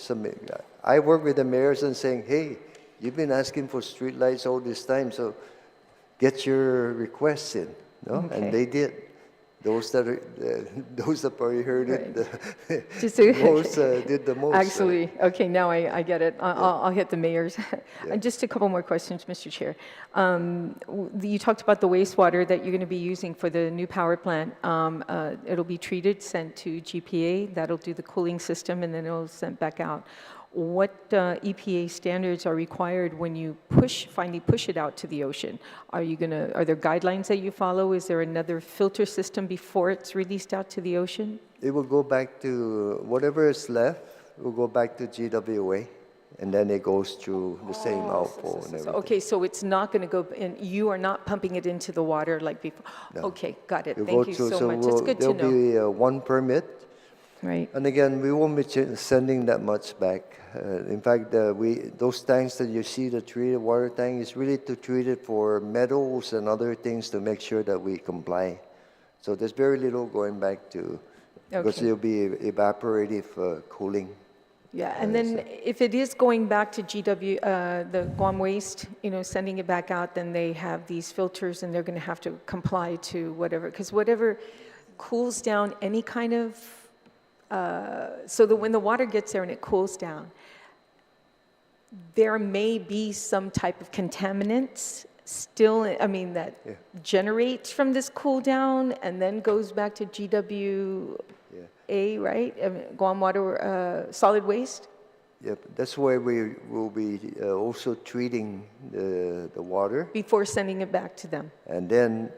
Speaker 3: I work with the mayors and saying, hey, you've been asking for streetlights all this time, so get your requests in. No?
Speaker 2: Okay.
Speaker 3: And they did. Those that probably heard it, most did the most.
Speaker 2: Actually, okay, now I get it. I'll hit the mayors. And just a couple more questions, Mr. Chair. You talked about the wastewater that you're going to be using for the new power plant. It'll be treated, sent to GPA. That'll do the cooling system, and then it'll sent back out. What EPA standards are required when you finally push it out to the ocean? Are there guidelines that you follow? Is there another filter system before it's released out to the ocean?
Speaker 3: It will go back to whatever is left will go back to GWA, and then it goes through the same outflow and everything.
Speaker 2: Okay, so it's not going to go, and you are not pumping it into the water like before?
Speaker 3: No.
Speaker 2: Okay, got it.
Speaker 3: We'll
Speaker 2: Thank
Speaker 3: go
Speaker 2: you
Speaker 3: through-
Speaker 2: so much. It's good to
Speaker 3: There'll
Speaker 2: know.
Speaker 3: be one permit,
Speaker 2: Right.
Speaker 3: and again, we won't be sending that much back. In fact, those tanks that you see, the treated water tank, is really to treat it for metals and other things to make sure that we comply. So there's very little going back to, because
Speaker 2: Okay.
Speaker 3: it'll be evaporative cooling.
Speaker 2: Yeah, and then if it is going back to GW, the Guam Waste, sending it back out, then they have these filters and they're going to have to comply to whatever, because whatever cools down any kind of, so that when the water gets there and it cools down, there may be some type of contaminants still, that generates from this cool down and then goes back to GWA, right? Guam Water Solid Waste?
Speaker 3: Yep, that's why we will be also treating the water
Speaker 2: Before sending it back to them.
Speaker 3: and then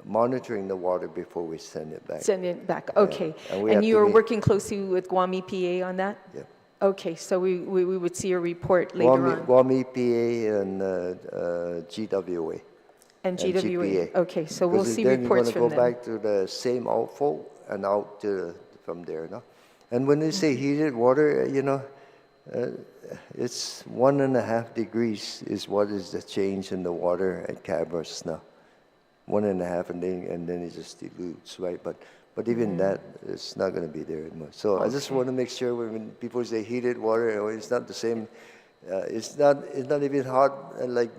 Speaker 3: monitoring the water before we send it back.
Speaker 2: Send it back, okay.
Speaker 3: And we have
Speaker 2: And you
Speaker 3: to
Speaker 2: are
Speaker 3: be-
Speaker 2: working closely with Guam EPA on that?
Speaker 3: Yep.
Speaker 2: Okay, so we would see a report later on.
Speaker 3: Guam EPA and GWA.
Speaker 2: And
Speaker 3: and
Speaker 2: GWA,
Speaker 3: GPA.
Speaker 2: okay, so we'll
Speaker 3: Because
Speaker 2: see
Speaker 3: then
Speaker 2: reports
Speaker 3: you're
Speaker 2: from
Speaker 3: going
Speaker 2: them.
Speaker 3: to go back to the same outflow and out from there, no? And when they say heated water, it's 1.5 degrees is what is the change in the water at Cabras now. 1.5, and then it just dilutes, right? But even that, it's not going to be there anymore. So I just want to make sure when people say heated water, it's not the same. It's not even hot like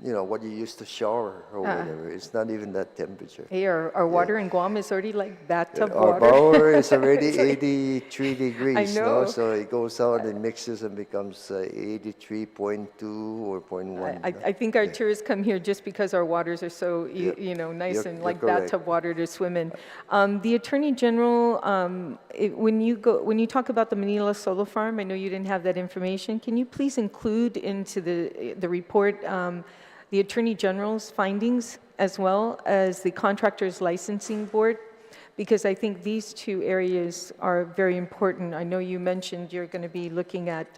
Speaker 3: what you used to shower or whatever. It's not even that temperature.
Speaker 2: Hey, our water in Guam is already like bathtub
Speaker 3: Our
Speaker 2: water.
Speaker 3: power is already 83 degrees,
Speaker 2: know.
Speaker 3: no? So it goes out and mixes and becomes 83.2 or 0.1.
Speaker 2: I think our tourists come here just because our waters are so, nice
Speaker 3: You're-
Speaker 2: and
Speaker 3: you're
Speaker 2: like
Speaker 3: correct.
Speaker 2: bathtub water to swim in. The Attorney General, when you talk about the Manila Solar Farm, I know you didn't have that information. Can you please include into the report the Attorney General's findings as well as the Contractors Licensing Board? Because I think these two areas are very important. I know you mentioned you're going to be looking at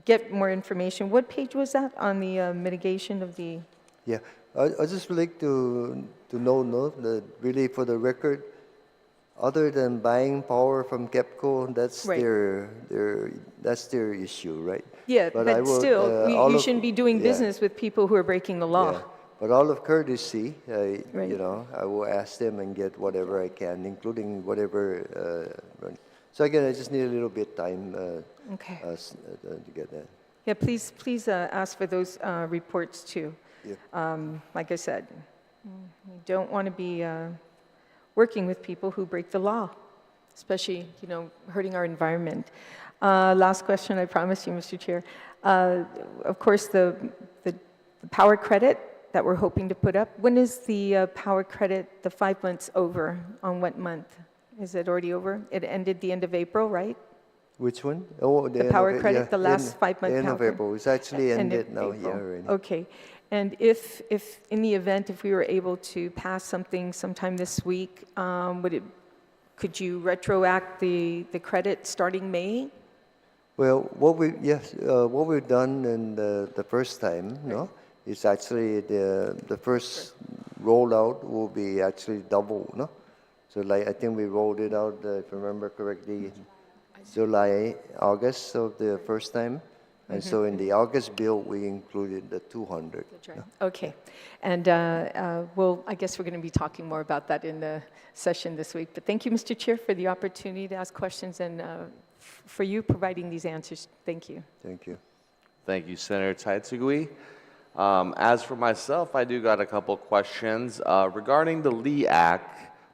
Speaker 2: get more information. What page was that on the mitigation of the?
Speaker 3: Yeah, I just would like to know that really for the record, other than buying power from KEPCO, that's
Speaker 2: Right.
Speaker 3: their issue, right?
Speaker 2: Yeah,
Speaker 3: But
Speaker 2: but
Speaker 3: I will,
Speaker 2: still,
Speaker 3: all
Speaker 2: you
Speaker 3: of-
Speaker 2: shouldn't be doing
Speaker 3: yeah.
Speaker 2: business with people who are breaking the law.
Speaker 3: Yeah. But all of courtesy,
Speaker 2: Right.
Speaker 3: I will ask them and get whatever I can, including whatever. So again, I just need a little bit time
Speaker 2: Okay.
Speaker 3: to get that.
Speaker 2: Yeah, please ask for those reports too.
Speaker 3: Yeah.
Speaker 2: Like I said, we don't want to be working with people who break the law, especially, hurting our environment. Last question, I promise you, Mr. Chair. Of course, the power credit that we're hoping to put up, when is the power credit, the 5 months over? On what month? Is it already over? It ended the end of April, right?
Speaker 3: Which one? Oh,
Speaker 2: The
Speaker 3: end
Speaker 2: power
Speaker 3: of,
Speaker 2: credit,
Speaker 3: yeah,
Speaker 2: the last 5 month
Speaker 3: the end of
Speaker 2: power-
Speaker 3: April. It's actually
Speaker 2: End of
Speaker 3: ended now, yeah,
Speaker 2: April.
Speaker 3: already.
Speaker 2: Okay. And if in the event, if we were able to pass something sometime this week, could you retroact the credit starting May?
Speaker 3: Well, what we've done in the first time, no, is actually the first rollout will be actually double, no. So like I think we rolled it out, if I remember correctly, July, August of the first time, and so in the August bill we included the 200.
Speaker 2: That's right. Okay. And I guess we're going to be talking more about that in the session this week. But thank you, Mr. Chair, for the opportunity to ask questions and for you providing these answers. Thank you.
Speaker 3: Thank you.
Speaker 1: Thank you, Senator Taitsugui. As for myself, I do got a couple questions regarding the LEAC,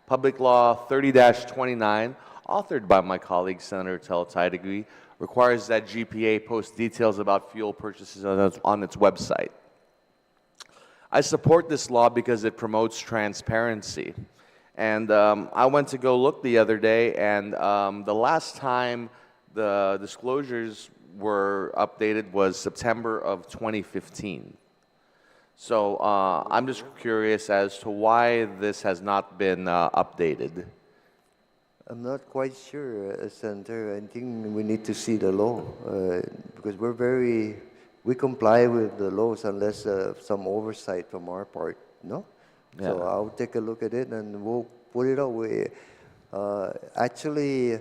Speaker 1: Public Law 30-29, authored by my colleague Senator Tel Taitugui, requires that GPA post details about fuel purchases on its website. I support this law because it promotes transparency. And I went to go look the other day, and the last time the disclosures were updated was September of 2015. So I'm just curious as to why this has not been updated.
Speaker 3: I'm not quite sure, Senator. I think we need to see the law because we comply with the laws unless some oversight from our part, no? So
Speaker 1: Yeah.
Speaker 3: I'll take a look at it and we'll put it out. Actually,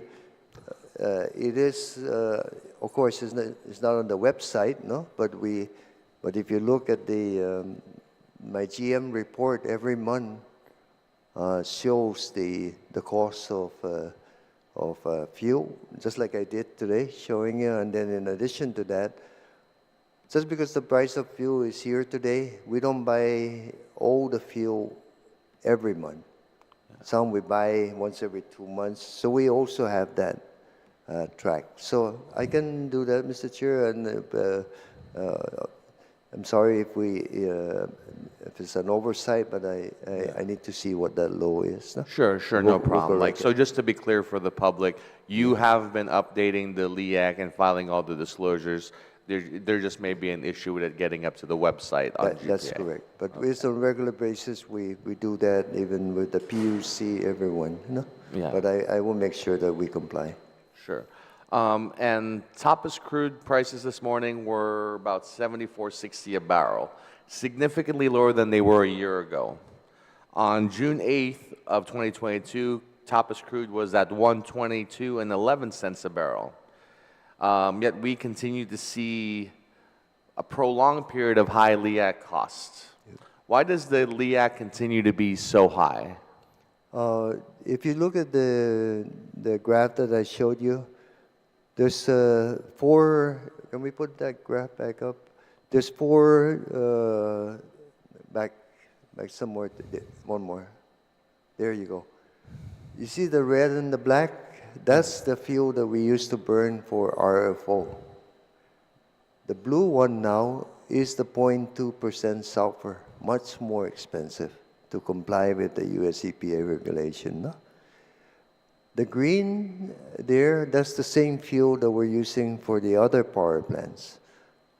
Speaker 3: it is, of course, it's not on the website, no? But if you look at my GM report every month, shows the cost of fuel, just like I did today, showing you. And then in addition to that, just because the price of fuel is here today, we don't buy all the fuel every month. Some we buy once every 2 months. So we also have that track. So I can do that, Mr. Chair, and I'm sorry if it's an oversight, but I need to see what that law is. No?
Speaker 1: Sure, no
Speaker 3: We'll
Speaker 1: problem. Like,
Speaker 3: correct
Speaker 1: so
Speaker 3: it.
Speaker 1: just to be clear for the public, you have been updating the LEAC and filing all the disclosures. There just may be an issue with it getting up to the website on
Speaker 3: That's
Speaker 1: GPA.
Speaker 3: correct. But it's on a regular basis. We do that even with the PUC, everyone. No?
Speaker 1: Yeah.
Speaker 3: But I will make sure that we comply.
Speaker 1: Sure. And Tapas crude prices this morning were about $74.60 a barrel, significantly lower than they were a year ago. On June 8th of 2022, Tapas crude was at $122.11 a barrel. Yet we continue to see a prolonged period of high LEAC costs. Why does the LEAC continue to be so high?
Speaker 3: If you look at the graph that I showed you, there's four. Can we put that graph back up? There's four. Back somewhere. One more. There you go. You see the red and the black? That's the fuel that we used to burn for RFO. The blue one now is the 0.2% sulfur, much more expensive to comply with the US EPA regulation. No? The green there, that's the same fuel that we're using for the other power plants.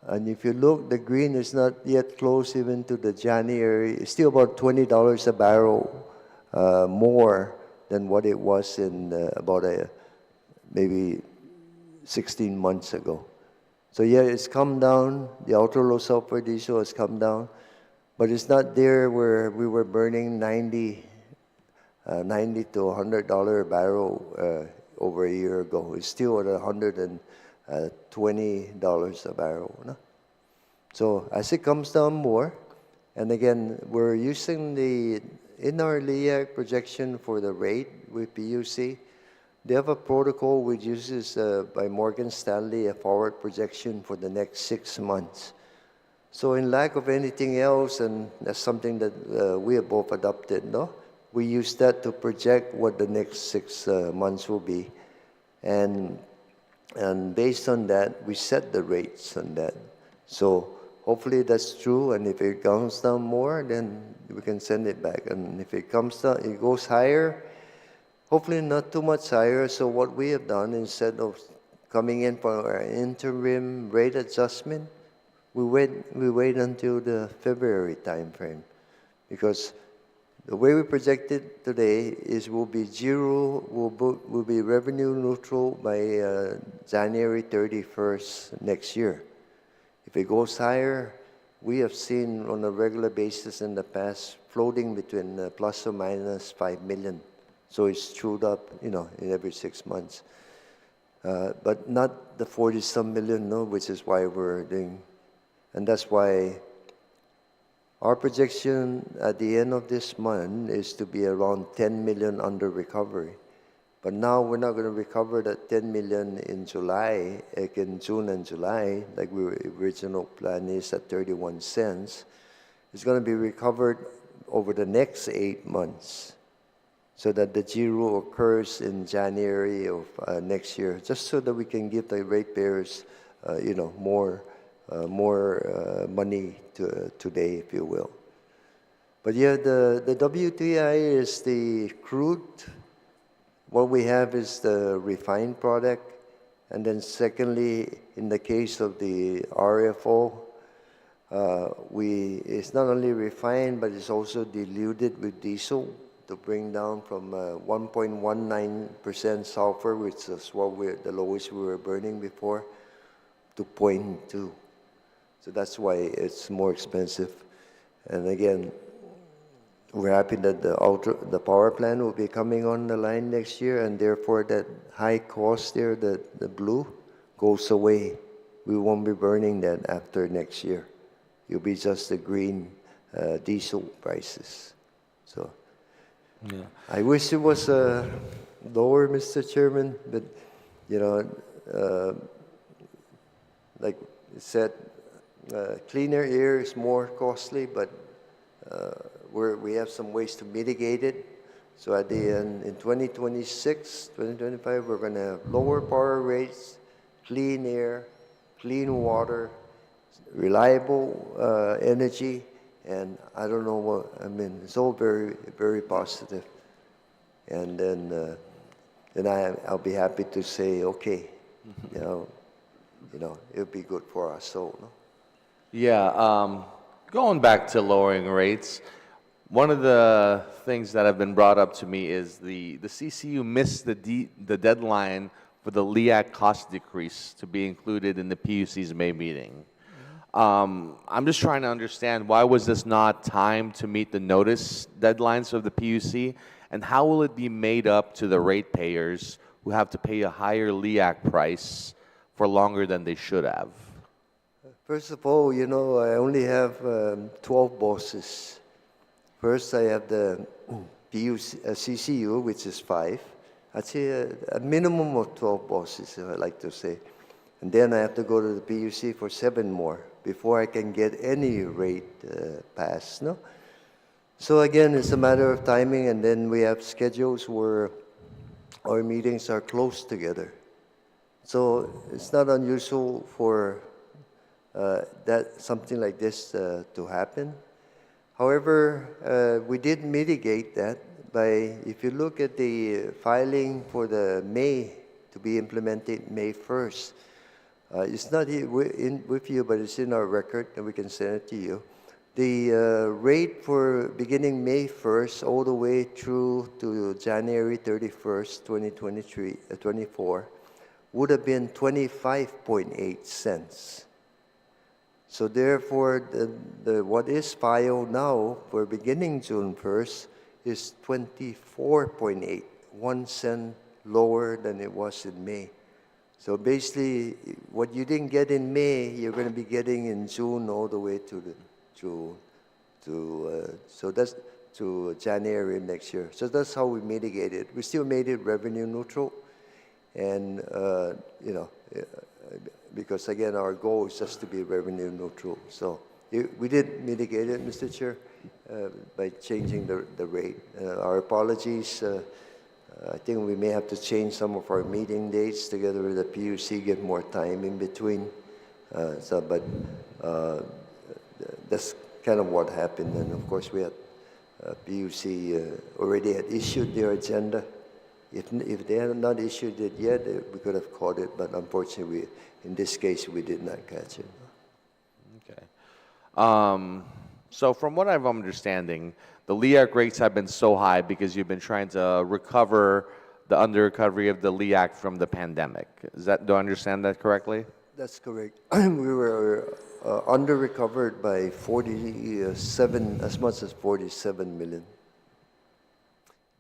Speaker 3: And if you look, the green is not yet close even to the January. It's still about $20 a barrel more than what it was in about maybe 16 months ago. So yeah, it's come down. The ultra-low sulfur diesel has come down. But it's not there where we were burning $90 to $100 a barrel over a year ago. It's still at $120 a barrel. No? So as it comes down more, and again, we're using in our LEAC projection for the rate with PUC, they have a protocol which uses by Morgan Stanley a forward projection for the next 6 months. So in lack of anything else, and that's something that we have both adopted, no? We use that to project what the next 6 months will be. And based on that, we set the rates on that. So hopefully that's true, and if it comes down more, then we can send it back. And if it comes down, it goes higher, hopefully not too much higher. So what we have done, instead of coming in for our interim rate adjustment, we wait until the February timeframe, because the way we project it today is we'll be we'll be revenue neutral by January 31st next year. If it goes higher, we have seen on a regular basis in the past floating between plus or minus 5 million. So it's trued up, in every 6 months. But not the 40-some million, no, which is why we're doing. And that's why our projection at the end of this month is to be around 10 million under recovery. But now we're not going to recover that 10 million in July, like in June and July, like our original plan is at 31 cents. It's going to be recovered over the next 8 months, so that the zero occurs in January of next year, just so that we can give the ratepayers, more money today, if you will. But yeah, the WTI is the crude. What we have is the refined product. And then secondly, in the case of the RFO, it's not only refined, but it's also diluted with diesel to bring down from 1.19% sulfur, which is the lowest we were burning before, to 0.2. So that's why it's more expensive. And again, we're happy that the power plant will be coming on the line next year, and therefore that high cost there, the blue, goes away. We won't be burning that after next year. It'll be just the green diesel prices. So
Speaker 1: Yeah.
Speaker 3: I wish it was lower, Mr. Chairman, but like it said, cleaner air is more costly, but we have some ways to mitigate it. So at the end, in 2026, 2025, we're going to have lower power rates, clean air, clean water, reliable energy, and I don't know what, I mean, it's all very, very positive. And then I'll be happy to say, okay, it'll be good for us. So, no?
Speaker 1: Yeah, going back to lowering rates, one of the things that have been brought up to me is the CCU missed the deadline for the LEAC cost decrease to be included in the PUC's May meeting. I'm just trying to understand, why was this not timed to meet the notice deadlines of the PUC, and how will it be made up to the ratepayers who have to pay a higher LEAC price for longer than they should have?
Speaker 3: First of all, I only have 12 bosses. First, I have the CCU, which is 5. I'd say a minimum of 12 bosses, I like to say. And then I have to go to the PUC for 7 more before I can get any rate passed. No? So again, it's a matter of timing, and then we have schedules where our meetings are close together. So it's not unusual for something like this to happen. However, we did mitigate that by, if you look at the filing for the May, to be implemented May 1st, it's not here with you, but it's in our record, and we can send it to you. The rate for beginning May 1st all the way through to January 31st, 2024, would have been 25.8 cents. So therefore, what is filed now for beginning June 1st is 24.8, 1 cent lower than it was in May. So basically, what you didn't get in May, you're going to be getting in June all the way to January next year. So that's how we mitigate it. We still made it revenue neutral, and because again, our goal is just to be revenue neutral. So we did mitigate it, Mr. Chair, by changing the rate. Our apologies. I think we may have to change some of our meeting dates together with the PUC, get more time in between. But that's kind of what happened. And of course, we had PUC already had issued their agenda. If they had not issued it yet, we could have caught it. But unfortunately, in this case, we did not catch it.
Speaker 1: Okay. So from what I'm understanding, the LEAC rates have been so high because you've been trying to recover the under-recovery of the LEAC from the pandemic. Do I understand that correctly?
Speaker 3: That's correct. We were under-recovered by 47, as much as 47 million.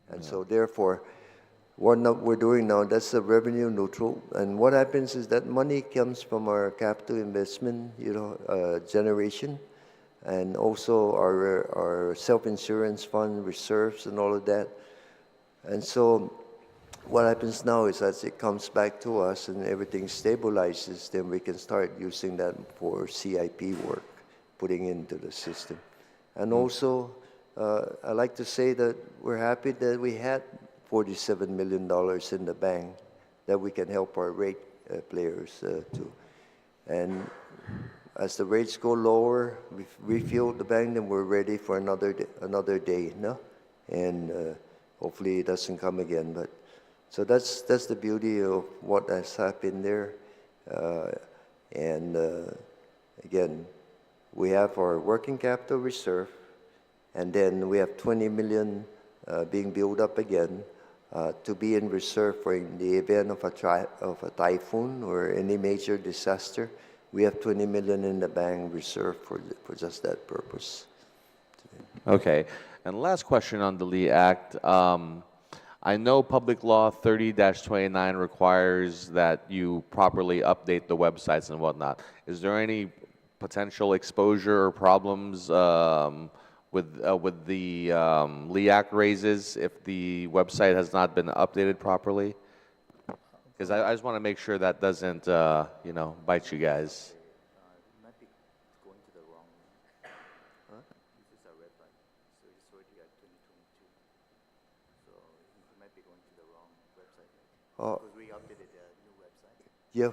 Speaker 3: And so therefore, what we're doing now, that's a revenue neutral. And what happens is that money comes from our capital investment, generation, and also our self-insurance fund reserves and all of that. And so what happens now is as it comes back to us and everything stabilizes, then we can start using that for CIP work, putting into the system. And also, I like to say that we're happy that we had $47 million in the bank that we can help our rate players to. And as the rates go lower, we refuel the bank, then we're ready for another day, no? And hopefully it doesn't come again. But so that's the beauty of what has happened there. And again, we have our working capital reserve, and then we have 20 million being built up again to be in reserve for in the event of a typhoon or any major disaster. We have 20 million in the bank reserved for just that purpose.
Speaker 1: Okay. And last question on the LEAC Act. I know Public Law 30-29 requires that you properly update the websites and whatnot. Is there any potential exposure or problems with the LEAC Act raises if the website has not been updated properly? Because I just want to make sure that doesn't, bite you guys.
Speaker 3: Might be going to the wrong. Huh? This is a red line, so it's already at 2022. So it might be going to the wrong website. Because we updated the new website. Yeah,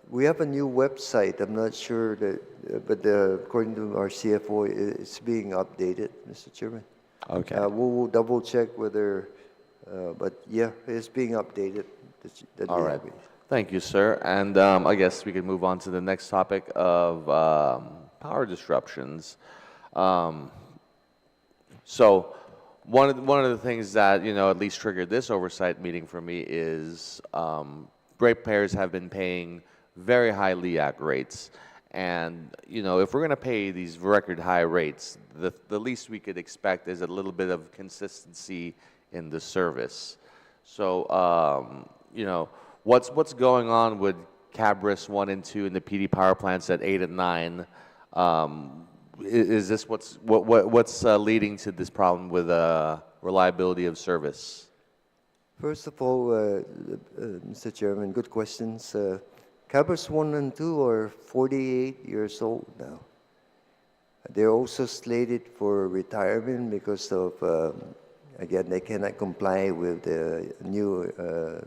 Speaker 3: we have a new website. I'm not sure that, but according to our CFO, it's being updated, Mr. Chairman.
Speaker 1: Okay.
Speaker 3: We'll double check whether, but yeah, it's being updated.
Speaker 1: All right. Thank you, sir. And I guess we could move on to the next topic of power disruptions. So one of the things that, at least triggered this oversight meeting for me is ratepayers have been paying very high LEAC rates. And, if we're going to pay these record high rates, the least we could expect is a little bit of consistency in the service. So, what's going on with Cabris 1 and 2 and the PD power plants at 8 and 9? Is this what's leading to this problem with reliability of service?
Speaker 3: First of all, Mr. Chairman, good questions. Cabris 1 and 2 are 48 years old now. They're also slated for retirement because of, again, they cannot comply with the new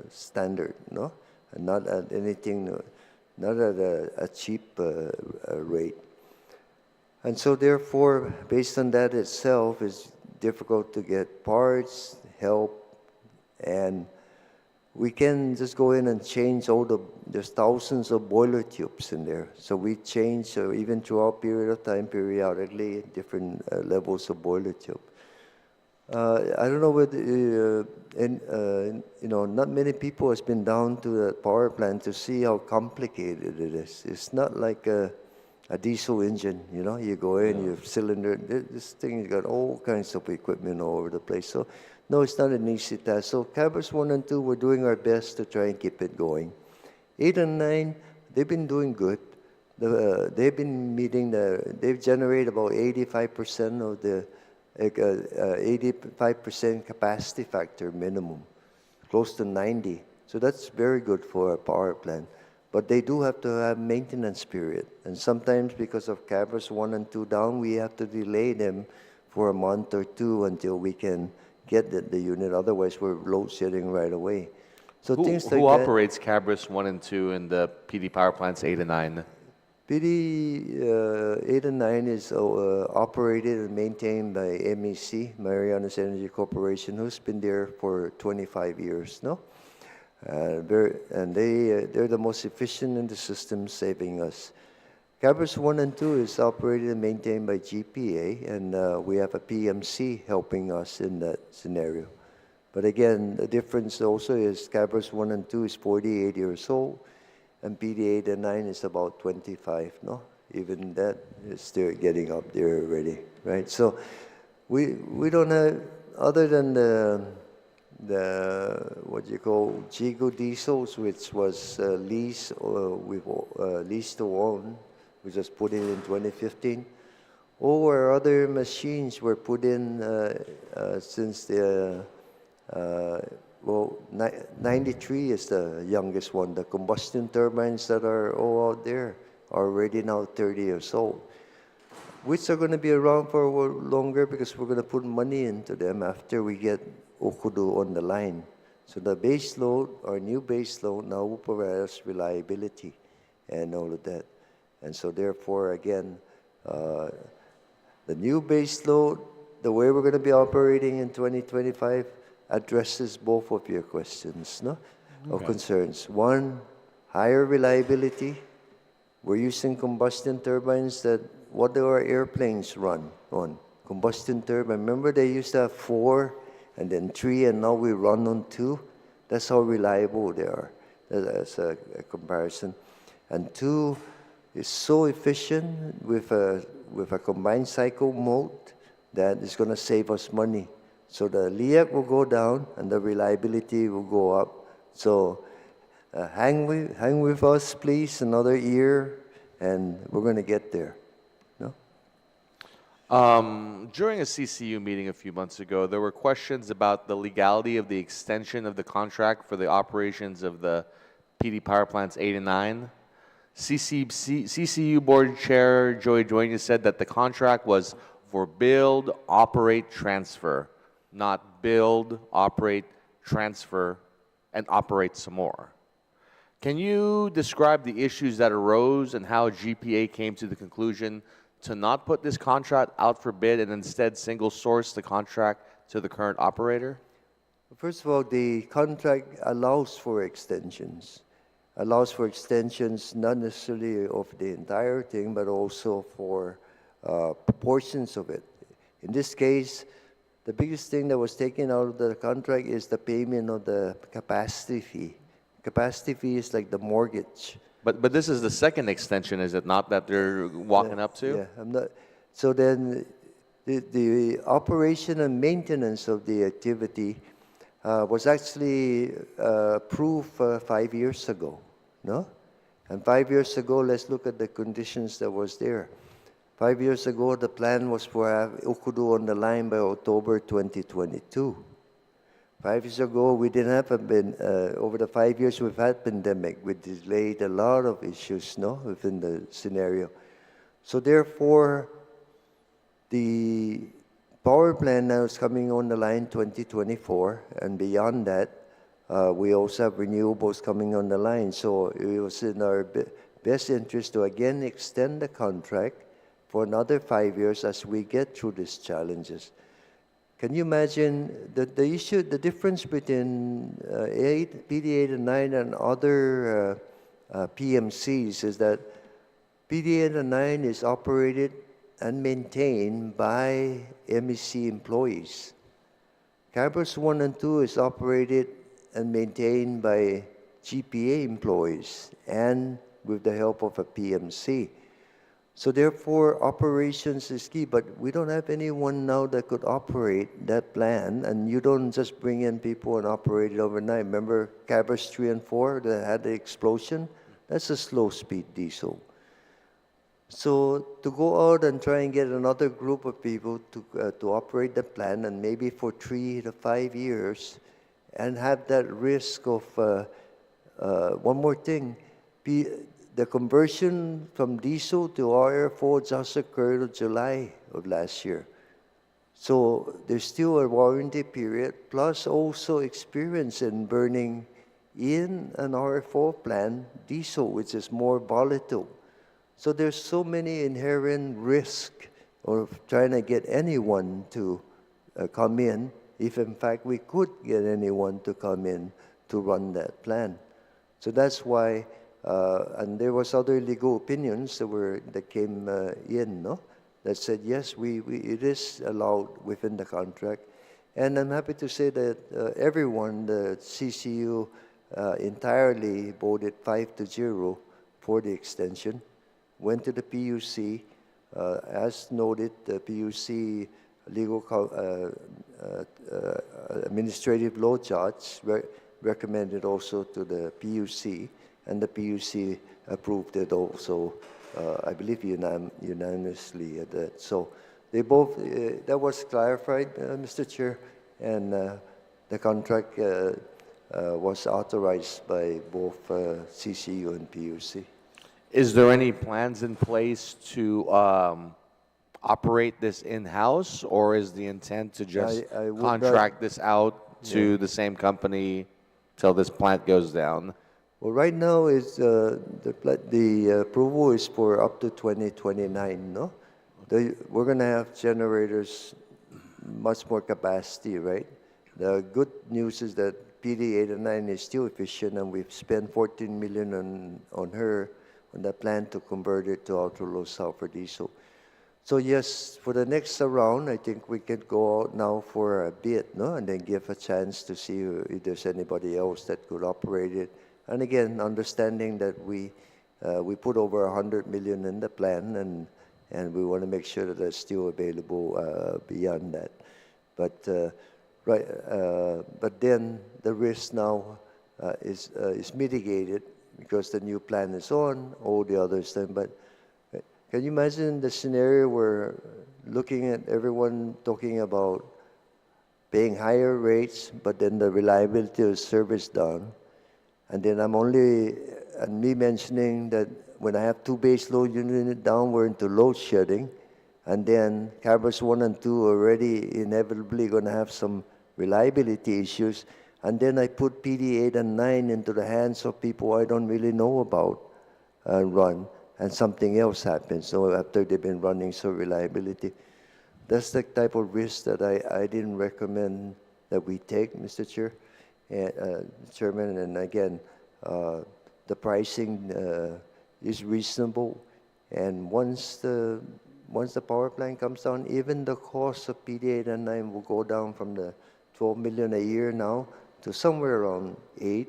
Speaker 3: standard, no? And not at anything, not at a cheap rate. And so therefore, based on that itself, it's difficult to get parts, help, and we can just go in and change there's thousands of boiler tubes in there. So we change, even throughout period of time, periodically, different levels of boiler tube. I don't know whether, not many people has been down to the power plant to see how complicated it is. It's not like a diesel engine, you go in, you have cylinder, this thing has got all kinds of equipment all over the place. So, no, it's not an easy task. So Cabris 1 and 2, we're doing our best to try and keep it going. 8 and 9, they've been doing good. They've been meeting they've generated about 85% of the 85% capacity factor minimum, close to 90. So that's very good for a power plant. But they do have to have maintenance period. And sometimes because of Cabris 1 and 2 down, we have to delay them for a month or two until we can get the unit. Otherwise, we're load shedding right away. So things like that.
Speaker 1: Who operates Cabris 1 and 2 in the PD power plants 8 and 9?
Speaker 3: PD 8 and 9 is operated and maintained by MEC, Marianas Energy Corporation, who's been there for 25 years, no? And they're the most efficient in the system, saving us. Cabris 1 and 2 is operated and maintained by GPA, and we have a PMC helping us in that scenario. But again, the difference also is Cabris 1 and 2 is 48 years old, and PD 8 and 9 is about 25, no? Even that is still getting up there already, right? So we don't have, other than the what you call Jigo diesels, which was leased to own, we just put it in 2015. All our other machines were put in since 93 is the youngest one. The combustion turbines that are all out there are already now 30 years old, which are going to be around for longer because we're going to put money into them after we get Okudu on the line. So the base load, our new base load now will provide us reliability and all of that. And so therefore, again, the new base load, the way we're going to be operating in 2025 addresses both of your questions, no? Okay. Or concerns. One, higher reliability, We're using combustion turbines that, what do our airplanes run on? Combustion turbine. Remember they used to have 4 and then 3 and now we run on 2? That's how reliable they are. That's a comparison. And 2 is so efficient with a combined cycle mode that it's going to save us money. So the LEAC will go down and the reliability will go up. So hang with us, please, another year, and we're going to get there. No?
Speaker 1: During a CCU meeting a few months ago, there were questions about the legality of the extension of the contract for the operations of the PD power plants 8 and 9. CCU Board Chair Joey Dueñas said that the contract was for build, operate, transfer, not build, operate, transfer, and operate some more. Can you describe the issues that arose and how GPA came to the conclusion to not put this contract out for bid and instead single source the contract to the current operator?
Speaker 3: First of all, the contract allows for extensions. Allows for extensions not necessarily of the entire thing, but also for portions of it. In this case, the biggest thing that was taken out of the contract is the payment of the capacity fee. Capacity fee is like the mortgage.
Speaker 1: But this is the second extension, is it not, that they're walking up to?
Speaker 3: Yeah, I'm not. So then the operation and maintenance of the activity was actually approved 5 years ago, no? And 5 years ago, let's look at the conditions that was there. 5 years ago, the plan was for have Okudu on the line by October 2022. 5 years ago, we didn't have over the 5 years we've had pandemic, we delayed a lot of issues, no, within the scenario. So therefore, the power plant now is coming on the line 2024, and beyond that, we also have renewables coming on the line. So it was in our best interest to again extend the contract for another 5 years as we get through these challenges. Can you imagine the issue, the difference between PD8 and 9 and other PMCs is that PD8 and 9 is operated and maintained by MEC employees. Campus 1 and 2 is operated and maintained by GPA employees and with the help of a PMC. So therefore, operations is key, but we don't have anyone now that could operate that plan, and you don't just bring in people and operate it overnight. Remember Cabers 3 and 4 that had the explosion? That's a slow-speed diesel. So to go out and try and get another group of people to operate the plan, and maybe for 3 to 5 years, and have that risk of, one more thing, the conversion from diesel to RF4 just occurred in July of last year. So there's still a warranty period, plus also experience in burning in an RF4 plant diesel, which is more volatile. So there's so many inherent risks of trying to get anyone to come in, if in fact we could get anyone to come in to run that plant. So that's why, and there was other legal opinions that came in, no? That said, yes, it is allowed within the contract. And I'm happy to say that everyone, the CCU, entirely voted 5-0 for the extension. Went to the PUC. As noted, the PUC administrative law judge recommended also to the PUC, and the PUC approved it also, I believe unanimously at that. So they both, that was clarified, Mr. Chair, and the contract was authorized by both CCU and PUC.
Speaker 1: Is there any plans in place to operate this in-house, or is the intent to just contract this out to the same company till this plant goes down?
Speaker 3: Well, right now is the approval is for up to 2029. No, we're going to have generators, much more capacity, right? The good news is that PD8 and 9 is still efficient, and we've spent 14 million on the plan to convert it to ultra-low sulfur diesel. So yes, for the next round, I think we could go out now for a bid, no, and then give a chance to see if there's anybody else that could operate it. And again, understanding that we put over 100 million in the plan, and we want to make sure that it's still available beyond that. But but then the risk now is mitigated because the new plan is on, all the others then. But can you imagine the scenario where looking at everyone talking about paying higher rates, but then the reliability of service down, and then me mentioning that when I have 2 base load units down, we're into load shedding, and then Cabras 1 and 2 already inevitably going to have some reliability issues, and then I put PD 8 and 9 into the hands of people I don't really know about run, and something else happens. So after they've been running, so reliability. That's the type of risk that I didn't recommend that we take, Mr. Chair, Chairman. And again, the pricing is reasonable, and once the power plant comes down, even the cost of PD 8 and 9 will go down from the 12 million a year now to somewhere around 8,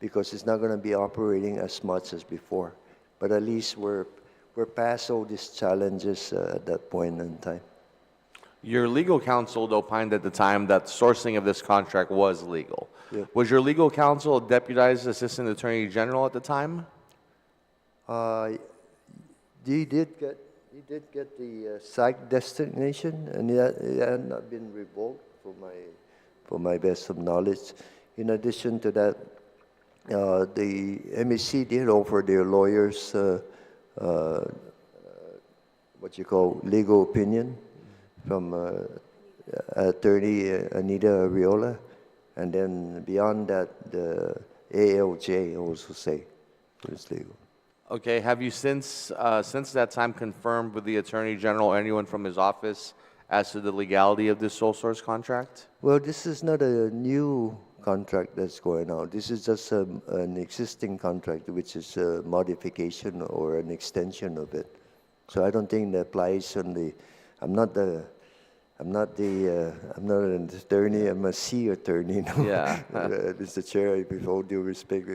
Speaker 3: because it's not going to be operating as much as before. But at least we're past all these challenges at that point in time.
Speaker 1: Your legal counsel opined at the time that sourcing of this contract was legal.
Speaker 3: Yeah.
Speaker 1: Was your legal counsel a deputized assistant attorney general at the time?
Speaker 3: He did get the SAG designation, and it had not been revoked for my best of knowledge. In addition to that, the MEC did offer their lawyers what you call legal opinion from attorney Anita Arreola, and then beyond that, the ALJ also say it's legal.
Speaker 1: Okay, have you since that time confirmed with the Attorney General or anyone from his office as to the legality of this sole source contract?
Speaker 3: Well, this is not a new contract that's going on. This is just an existing contract, which is a modification or an extension of it. So I don't think that applies on the. I'm not an attorney. I'm a C attorney. No?
Speaker 1: Yeah.
Speaker 3: Mr. Chair, with all due respect.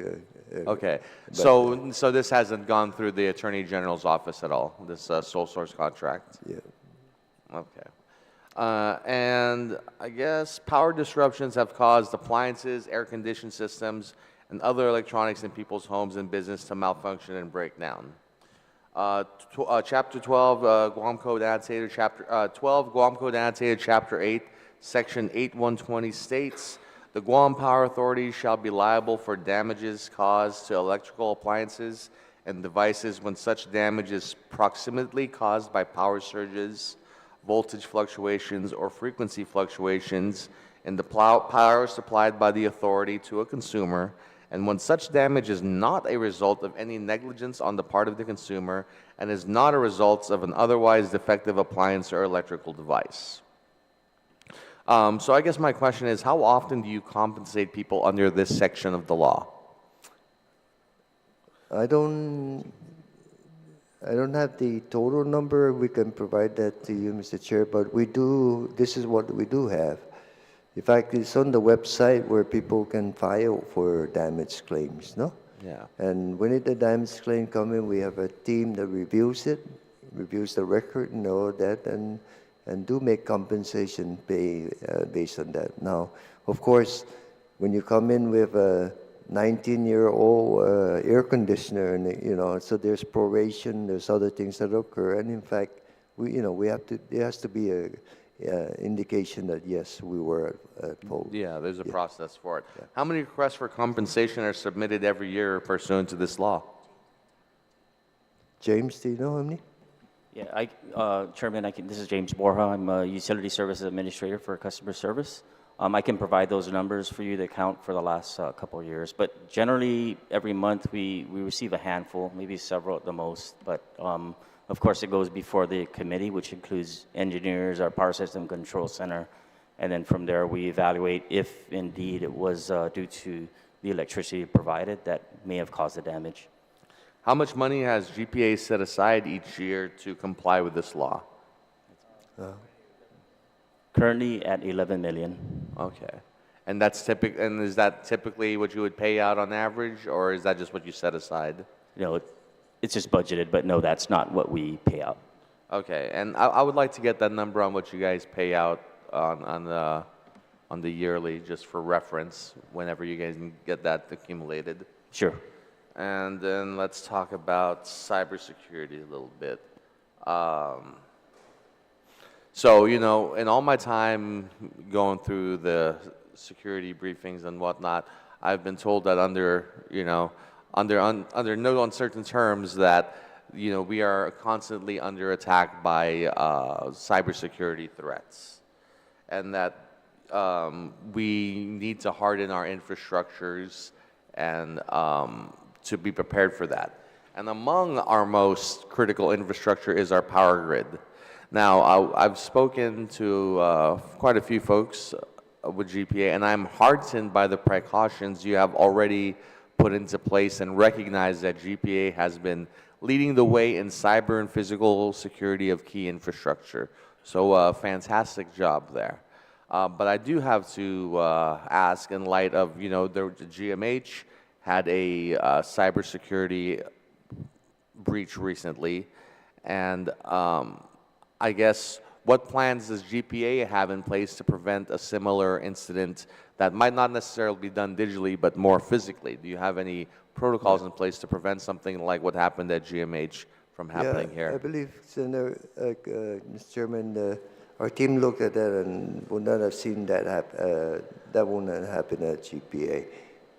Speaker 1: Okay, so this hasn't gone through the Attorney General's office at all, this sole source contract?
Speaker 3: Yeah.
Speaker 1: Okay. And I guess power disruptions have caused appliances, air conditioning systems, and other electronics in people's homes and business to malfunction and break down. Chapter 12, Guam Code Annotated, Chapter 12, Guam Code Annotated, Chapter 8, Section 8120 states, the Guam Power Authority shall be liable for damages caused to electrical appliances and devices when such damage is proximately caused by power surges, voltage fluctuations, or frequency fluctuations in the power supplied by the authority to a consumer, and when such damage is not a result of any negligence on the part of the consumer and is not a result of an otherwise defective appliance or electrical device. So I guess my question is, how often do you compensate people under this section of the law?
Speaker 3: I don't have the total number. We can provide that to you, Mr. Chair, but we do, this is what we do have. In fact, it's on the website where people can file for damage claims, no?
Speaker 1: Yeah.
Speaker 3: And when the damage claim comes in, we have a team that reviews it, reviews the record and all that, and do make compensation pay based on that. Now, of course, when you come in with a 19-year-old air conditioner, and so there's proration, there's other things that occur, and in fact, we have to. There has to be a indication that yes, we were at fault.
Speaker 1: Yeah, there's a process for it. Yeah. How many requests for compensation are submitted every year pursuant to this law?
Speaker 3: James, do you know how many?
Speaker 4: Yeah, Chairman, this is James Borja. I'm a Utility Services Administrator for Customer Service. I can provide those numbers for you to count for the last couple of years. But generally, every month we receive a handful, maybe several at the most. But of course, it goes before the committee, which includes engineers, our Power System Control Center. And then from there, we evaluate if indeed it was due to the electricity provided that may have caused the damage.
Speaker 1: How much money has GPA set aside each year to comply with this law?
Speaker 4: Currently at 11 million.
Speaker 1: Okay. And and is that typically what you would pay out on average, or is that just what you set aside?
Speaker 4: You know, it's just budgeted, but no, that's not what we pay out.
Speaker 1: Okay, and I would like to get that number on what you guys pay out on the yearly, just for reference, whenever you guys can get that accumulated.
Speaker 4: Sure.
Speaker 1: And then let's talk about cybersecurity a little bit. So, you know, in all my time going through the security briefings and whatnot, I've been told that under no uncertain terms that, you know, we are constantly under attack by cybersecurity threats, and that we need to harden our infrastructures and to be prepared for that. And among our most critical infrastructure is our power grid. Now, I've spoken to quite a few folks with GPA, and I'm heartened by the precautions you have already put into place and recognize that GPA has been leading the way in cyber and physical security of key infrastructure. So fantastic job there. But I do have to ask, in light of, you know, the GMH had a cybersecurity breach recently, and I guess, what plans does GPA have in place to prevent a similar incident that might not necessarily be done digitally, but more physically? Do you have any protocols in place to prevent something like what happened at GMH from happening here?
Speaker 3: I believe, Senator, Mr. Chairman, our team looked at that and would not have seen that that would not happen at GPA.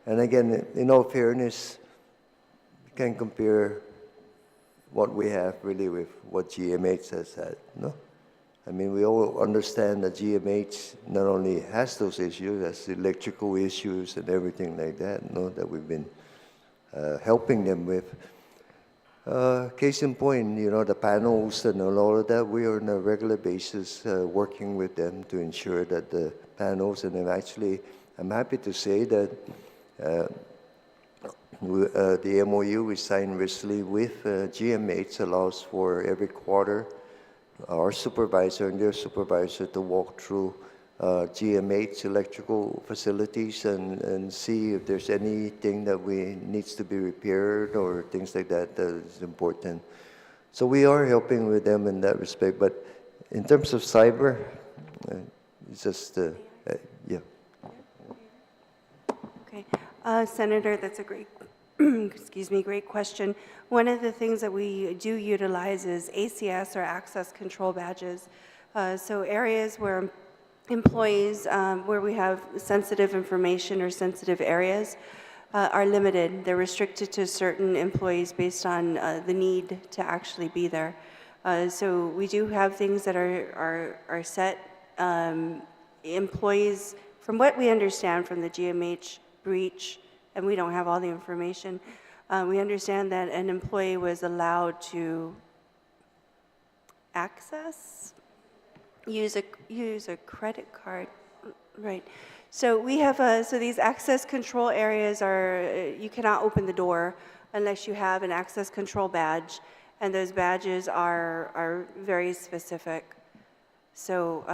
Speaker 3: And again, in all fairness, you can compare what we have really with what GMH has had, no? I mean, we all understand that GMH not only has those issues, has electrical issues and everything like that, no, that we've been helping them with. Case in point, you know, the panels and all of that, we are on a regular basis working with them to ensure that the panels, and I'm happy to say that the MOU we signed recently with GMH allows for every quarter our supervisor and their supervisor to walk through GMH electrical facilities and see if there's anything that needs to be repaired or things like that that is important. So we are helping with them in that respect. But in terms of cyber, it's just, yeah.
Speaker 5: Okay. Senator, that's a great, excuse me, great question. One of the things that we do utilize is ACS, or access control badges. So areas where employees, where we have sensitive information or sensitive areas, are limited. They're restricted to certain employees based on the need to actually be there. So we do have things that are set. Employees, from what we understand from the GMH breach, and we don't have all the information, we understand that an employee was allowed to use a credit card, right? So we have so these access control areas are, you cannot open the door unless you have an access control badge, and those badges are very specific. So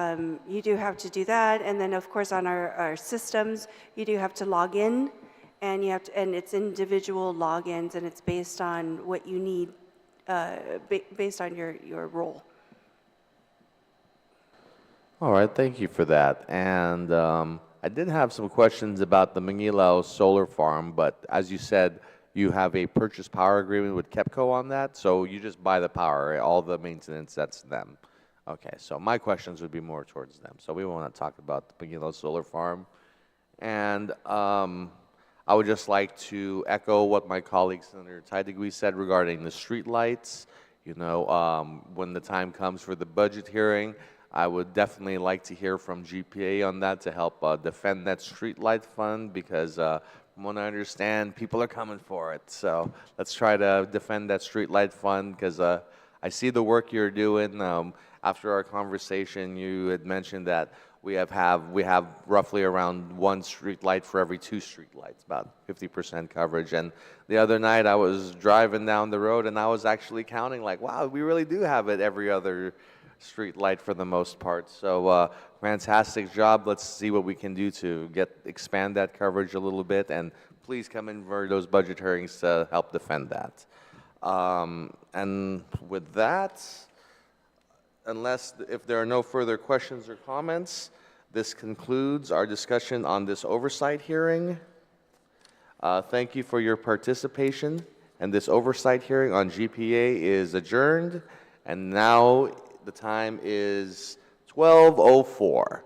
Speaker 5: you do have to do that, and then of course on our systems, you do have to log in, and you have to, and it's individual logins, and it's based on what you need, based on your role.
Speaker 1: All right, thank you for that. And I did have some questions about the Mangilao solar farm, but as you said, you have a purchase power agreement with KEPCO on that, so you just buy the power, right? All the maintenance, that's them. Okay, so my questions would be more towards them. So we want to talk about the Mangilao solar farm. And I would just like to echo what my colleague, Senator Taidigui, said regarding the streetlights. You know, when the time comes for the budget hearing, I would definitely like to hear from GPA on that to help defend that streetlight fund, because from what I understand, people are coming for it. So let's try to defend that streetlight fund, because I see the work you're doing. After our conversation, you had mentioned that we have roughly around 1 street light for every 2 street lights, about 50% coverage. And the other night I was driving down the road and I was actually counting like, wow, we really do have it every other street light for the most part. So fantastic job. Let's see what we can do to expand that coverage a little bit, and please come in for those budget hearings to help defend that. And with that, if there are no further questions or comments, this concludes our discussion on this oversight hearing. Thank you for your participation, and this oversight hearing on GPA is adjourned, and now the time is 12:04.